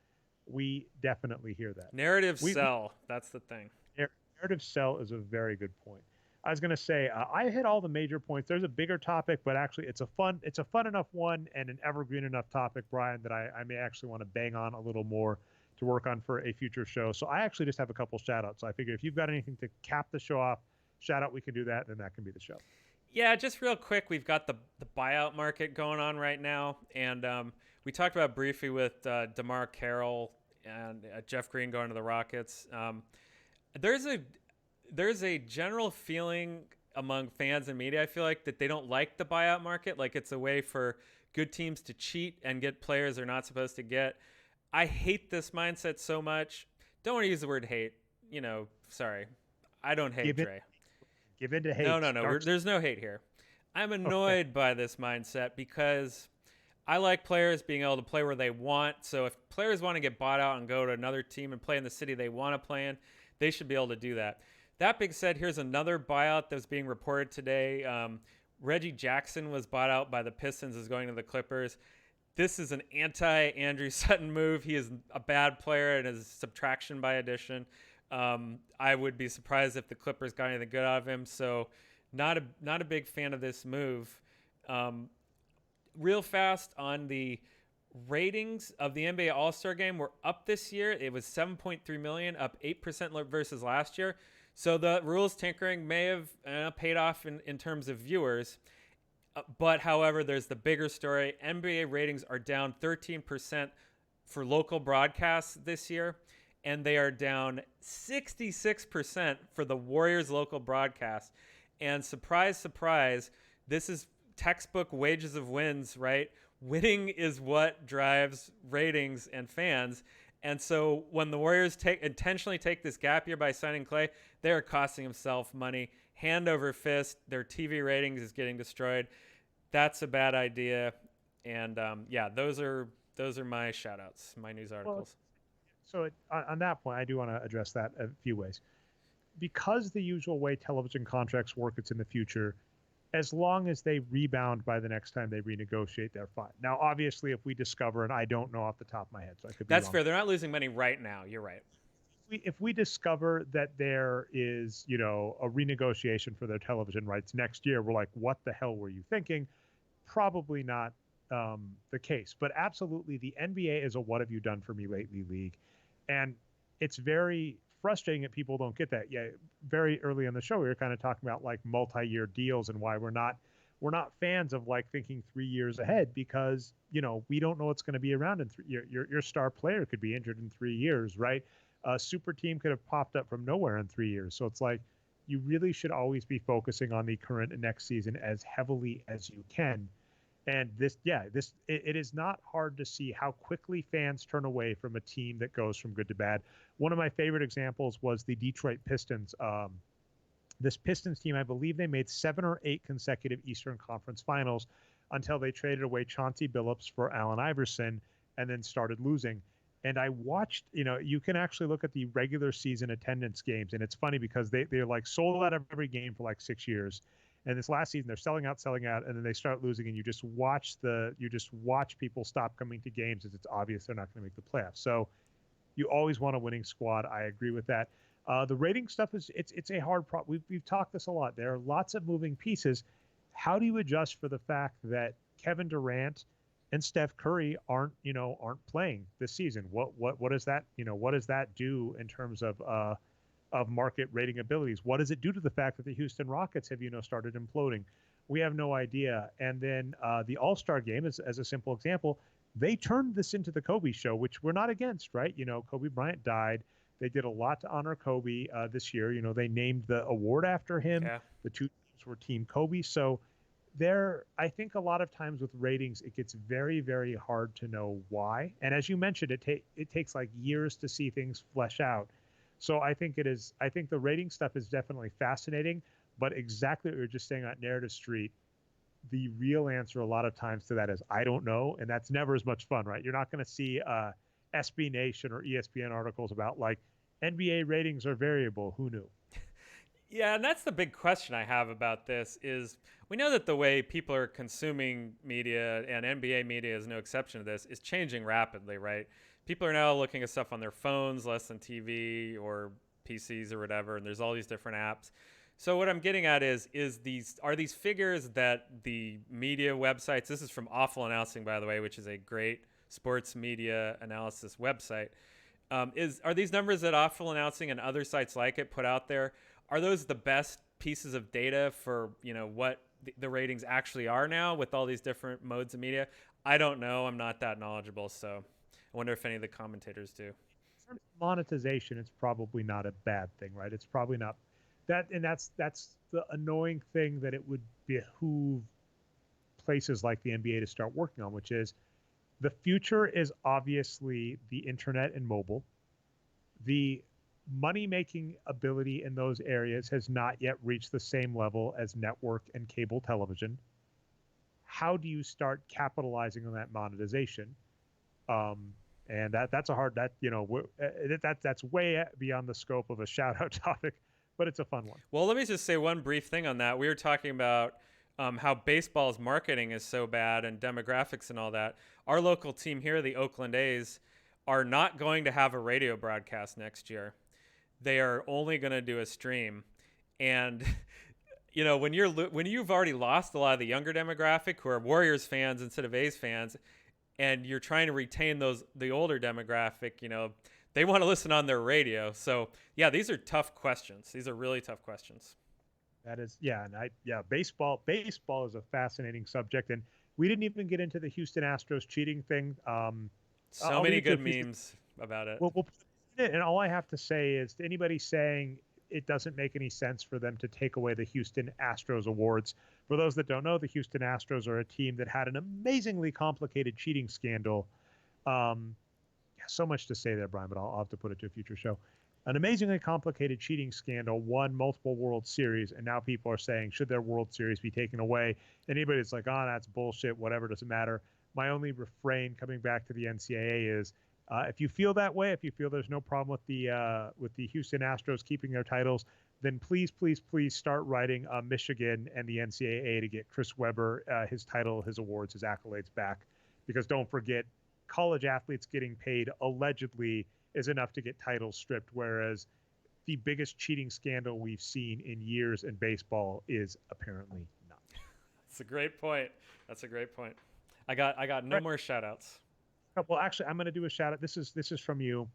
we definitely hear that. Narrative sell. That's the thing. Narrative sell is a very good point. I was going to say I hit all the major points. There's a bigger topic, but actually it's a fun enough one and an evergreen enough topic, Brian, that I may actually want to bang on a little more to work on for a future show. So I actually just have a couple shout outs. So I figure if you've got anything to cap the show off, shout out, we can do that, and that can be the show. Yeah, just real quick, we've got the buyout market going on right now, and we talked about briefly with DeMar Carroll and Jeff Green going to the Rockets. There's a general feeling among fans and media, I feel like, that they don't like the buyout market. Like it's a way for good teams to cheat and get players they're not supposed to get. I hate this mindset so much. Don't want to use the word hate. Sorry. I don't hate Dre. Give in to hate. No. There's no hate here. I'm annoyed by this mindset because I like players being able to play where they want. So if players want to get bought out and go to another team and play in the city they want to play in, they should be able to do that. That being said, here's another buyout that was being reported today. Reggie Jackson was bought out by the Pistons, is going to the Clippers. This is an anti-Andrew Sutton move. He is a bad player and is subtraction by addition. I would be surprised if the Clippers got anything good out of him. So not a big fan of this move. Real fast on the ratings of the NBA All-Star Game, we're up this year. It was 7.3 million, up 8% versus last year. So the rules tinkering may have paid off in terms of viewers. But however, there's the bigger story. NBA ratings are down 13% for local broadcasts this year, and they are down 66% for the Warriors local broadcast. And surprise, surprise, this is textbook wages of wins, right? Winning is what drives ratings and fans. And so when the Warriors intentionally take this gap year by signing Clay, they are costing themselves money. Hand over fist, their TV ratings is getting destroyed. That's a bad idea. And those are my shout outs, my news articles. Well, so on that point, I do want to address that a few ways. Because the usual way television contracts work, it's in the future. As long as they rebound by the next time they renegotiate, they're fine. Now, obviously, if we discover, and I don't know off the top of my head, so I could be That's wrong. fair. They're not losing money right now. You're right. If we discover that there is, a renegotiation for their television rights next year, we're like, what the hell were you thinking? Probably not the case. But absolutely, the NBA is a what have you done for me lately league. And it's very frustrating that people don't get that. Yeah, very early in the show, we were kind of talking about like multi-year deals and why we're not fans of like thinking 3 years ahead because, we don't know what's going to be around in 3 years. Your star player could be injured in 3 years, right? A super team could have popped up from nowhere in 3 years. So it's like you really should always be focusing on the current and next season as heavily as you can. And it is not hard to see how quickly fans turn away from a team that goes from good to bad. One of my favorite examples was the Detroit Pistons. This Pistons team, I believe they made 7 or 8 consecutive Eastern Conference Finals until they traded away Chauncey Billups for Allen Iverson and then started losing. And I watched, you can actually look at the regular season attendance games, and it's funny because they're like sold out of every game for like 6 years. And this last season they're selling out, and then they start losing, and you just watch people stop coming to games as it's obvious they're not going to make the playoffs. So you always want a winning squad. I agree with that. The rating stuff it's a hard problem. We've talked this a lot. There are lots of moving pieces. How do you adjust for the fact that Kevin Durant and Steph Curry aren't playing this season? What does that do in terms of market rating abilities? What does it do to the fact that the Houston Rockets have started imploding? We have no idea. And then the All-Star game, as a simple example, they turned this into the Kobe show, which we're not against, right? Kobe Bryant died. They did a lot to honor Kobe this year. They named the award after him. Yeah. The two teams were Team Kobe. So I think a lot of times with ratings, it gets very, very hard to know why. And as you mentioned, it takes like years to see things flesh out. So I think the rating stuff is definitely fascinating, but exactly what you're just saying on Narrative Street, the real answer a lot of times to that is I don't know, and that's never as much fun, right? You're not going to see SB Nation or ESPN articles about like NBA ratings are variable. Who knew? Yeah, and that's the big question I have about this is we know that the way people are consuming media, and NBA media is no exception to this, is changing rapidly, right? People are now looking at stuff on their phones less than TV or PCs or whatever, and there's all these different apps. So what I'm getting at are these figures that the media websites, this is from Awful Announcing, by the way, which is a great sports media analysis website, are these numbers that Awful Announcing and other sites like it put out there, are those the best pieces of data for what the ratings actually are now with all these different modes of media? I don't know. I'm not that knowledgeable, so I wonder if any of the commentators do. Monetization, it's probably not a bad thing, right? It's probably not that, and that's the annoying thing that it would behoove places like the NBA to start working on, which is the future is obviously the internet and mobile. The money-making ability in those areas has not yet reached the same level as network and cable television. How do you start capitalizing on that monetization? And that's a hard that's way beyond the scope of a shout-out topic, but it's a fun one. Well, let me just say one brief thing on that. We were talking about how baseball's marketing is so bad and demographics and all that. Our local team here, the Oakland A's, are not going to have a radio broadcast next year. They are only going to do a stream. And when you've already lost a lot of the younger demographic who are Warriors fans instead of A's fans, and you're trying to retain the older demographic, they want to listen on their radio. So yeah, these are tough questions. These are really tough questions. That is, yeah, and baseball is a fascinating subject, and we didn't even get into the Houston Astros cheating thing. So many good memes about it. We'll put it in, and all I have to say is to anybody saying it doesn't make any sense for them to take away the Houston Astros awards. For those that don't know, the Houston Astros are a team that had an amazingly complicated cheating scandal. So much to say there, Brian, but I'll have to put it to a future show. An amazingly complicated cheating scandal, won multiple World Series, and now people are saying, should their World Series be taken away? Anybody that's like, oh, that's bullshit, whatever, doesn't matter. My only refrain coming back to the NCAA is, if you feel that way, if you feel there's no problem with the Houston Astros keeping their titles, then please, please, please start writing Michigan and the NCAA to get Chris Webber his title, his awards, his accolades back. Because don't forget, college athletes getting paid allegedly is enough to get titles stripped, whereas the biggest cheating scandal we've seen in years in baseball is apparently not. That's a great point. I got no more shout outs. Well, actually, I'm going to do a shout out. This is from you.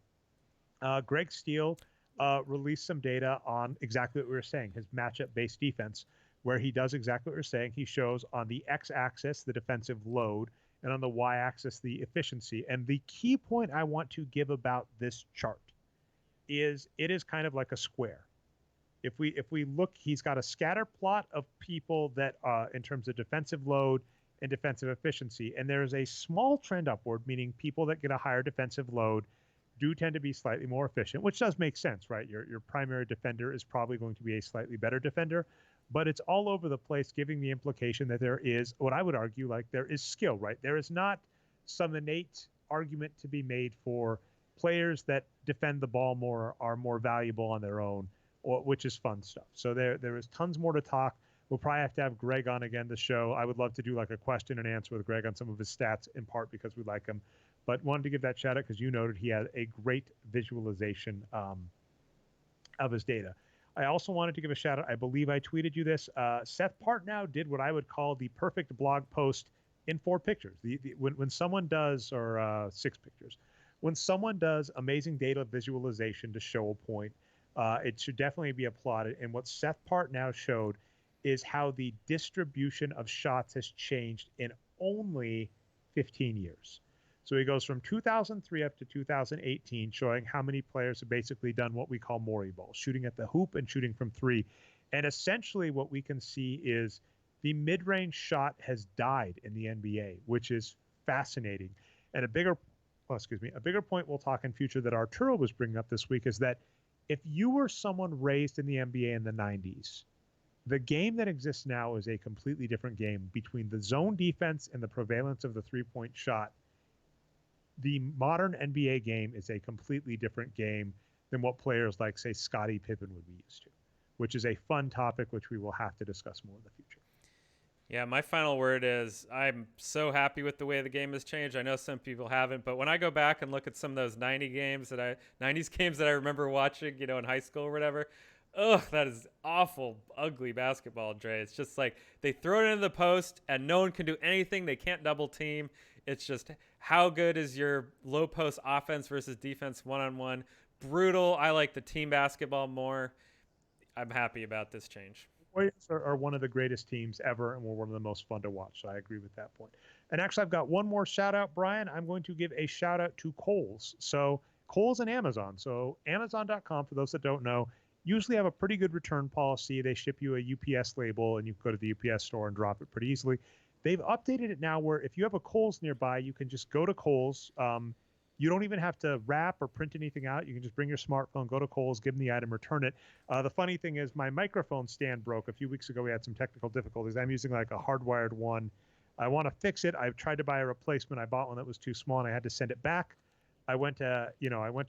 Greg Steele released some data on exactly what we were saying, his matchup-based defense, where he does exactly what we're saying. He shows on the x-axis the defensive load, and on the y-axis the efficiency. And the key point I want to give about this chart is it is kind of like a square. If we look, he's got a scatter plot of people that in terms of defensive load and defensive efficiency, and there's a small trend upward, meaning people that get a higher defensive load do tend to be slightly more efficient, which does make sense, right? Your primary defender is probably going to be a slightly better defender, but it's all over the place, giving the implication that there is, what I would argue, like there is skill, right? There is not some innate argument to be made for players that defend the ball more are more valuable on their own, which is fun stuff. So there is tons more to talk. We'll probably have to have Greg on again to show. I would love to do like a question and answer with Greg on some of his stats, in part because we like him. But wanted to give that shout out because you noted he had a great visualization of his data. I also wanted to give a shout out. I believe I tweeted you this. Seth Partnow did what I would call the perfect blog post in 4 pictures. When someone does, or 6 pictures, when someone does amazing data visualization to show a point, it should definitely be applauded. And what Seth Partnow showed is how the distribution of shots has changed in only 15 years. So he goes from 2003 up to 2018, showing how many players have basically done what we call Morey ball, shooting at the hoop and shooting from 3. And essentially what we can see is the mid-range shot has died in the NBA, which is fascinating. And a bigger point we'll talk in future that Arturo was bringing up this week is that if you were someone raised in the NBA in the 90s, the game that exists now is a completely different game between the zone defense and the prevalence of the three-point shot. The modern NBA game is a completely different game than what players like, say, Scottie Pippen would be used to, which is a fun topic which we will have to discuss more in the future. Yeah, my final word is I'm so happy with the way the game has changed. I know some people haven't, but when I go back and look at some of those 90s games that I remember watching, in high school or whatever, that is awful, ugly basketball, Dre. It's just like they throw it into the post and no one can do anything. They can't double team. It's just how good is your low post offense versus defense one-on-one. Brutal. I like the team basketball more. I'm happy about this change. Warriors are one of the greatest teams ever, and we're one of the most fun to watch. So I agree with that point. And actually, I've got one more shout out, Brian. I'm going to give a shout out to Kohl's. So Kohl's and Amazon. So Amazon.com, for those that don't know, usually have a pretty good return policy. They ship you a UPS label, and you can go to the UPS store and drop it pretty easily. They've updated it now where if you have a Kohl's nearby, you can just go to Kohl's. You don't even have to wrap or print anything out. You can just bring your smartphone, go to Kohl's, give them the item, return it. The funny thing is my microphone stand broke. A few weeks ago, we had some technical difficulties. I'm using like a hardwired one. I want to fix it. I've tried to buy a replacement. I bought one that was too small, and I had to send it back. I went to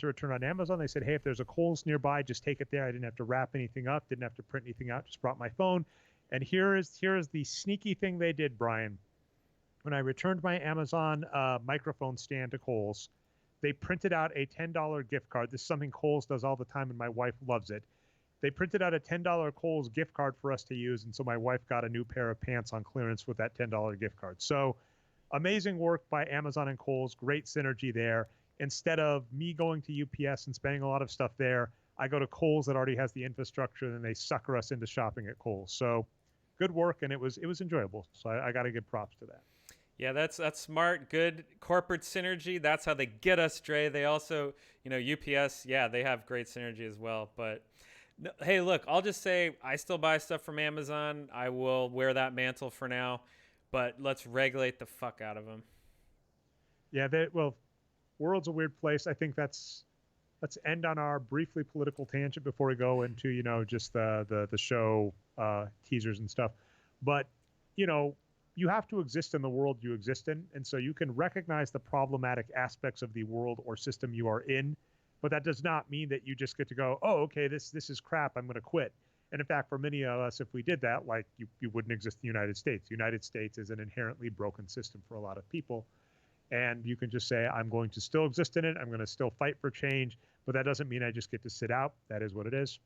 return on Amazon. They said, hey, if there's a Kohl's nearby, just take it there. I didn't have to wrap anything up, didn't have to print anything out, just brought my phone. And here is the sneaky thing they did, Brian. When I returned my Amazon microphone stand to Kohl's, they printed out a $10 gift card. This is something Kohl's does all the time, and my wife loves it. They printed out a $10 Kohl's gift card for us to use, and so my wife got a new pair of pants on clearance with that $10 gift card. So amazing work by Amazon and Kohl's. Great synergy there. Instead of me going to UPS and spending a lot of stuff there, I go to Kohl's that already has the infrastructure, and they sucker us into shopping at Kohl's. So good work, and it was enjoyable. So I got to give props to that. Yeah, that's smart, good corporate synergy. That's how they get us, Dre. They also, UPS, yeah, they have great synergy as well. But no, hey, look, I'll just say I still buy stuff from Amazon. I will wear that mantle for now, but let's regulate the fuck out of them. Yeah, world's a weird place. I think let's end on our briefly political tangent before we go into, just the show teasers and stuff. But, you have to exist in the world you exist in. And so you can recognize the problematic aspects of the world or system you are in, but that does not mean that you just get to go, oh, okay, this is crap, I'm going to quit. And in fact, for many of us, if we did that, like you wouldn't exist in the United States. The United States is an inherently broken system for a lot of people. And you can just say, I'm going to still exist in it. I'm going to still fight for change, but that doesn't mean I just get to sit out. That is what it is.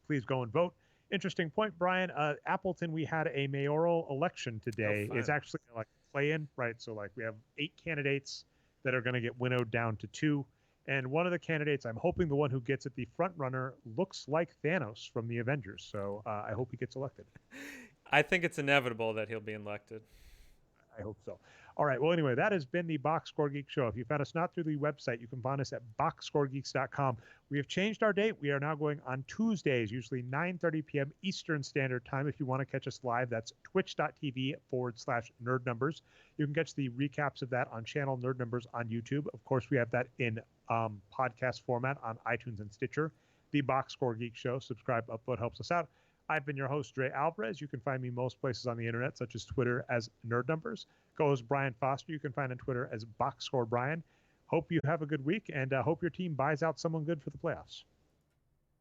Please go and vote. Interesting point, Brian. Appleton, we had a mayoral election today. It's actually like play-in, right? So like we have 8 candidates that are going to get winnowed down to 2. And one of the candidates, I'm hoping the one who gets it, the front runner, looks like Thanos from the Avengers. So I hope he gets elected. I think it's inevitable that he'll be elected. I hope so. All right. Well, anyway, that has been the Box Score Geek Show. If you found us not through the website, you can find us at boxscoregeeks.com. We have changed our date. We are now going on Tuesdays, usually 9:30 p.m. Eastern Standard Time. If you want to catch us live, that's twitch.tv/Nerd Numbers. You can catch the recaps of that on channel Nerd Numbers on YouTube. Of course, we have that in podcast format on iTunes and Stitcher. The Box Score Geek Show. Subscribe, upvote, helps us out. I've been your host, Dre Alvarez. You can find me most places on the internet, such as Twitter as Nerd Numbers. Co-host Brian Foster, you can find on Twitter as Boxscore Brian. hope you have a good week, and hope your team buys out someone good for the playoffs.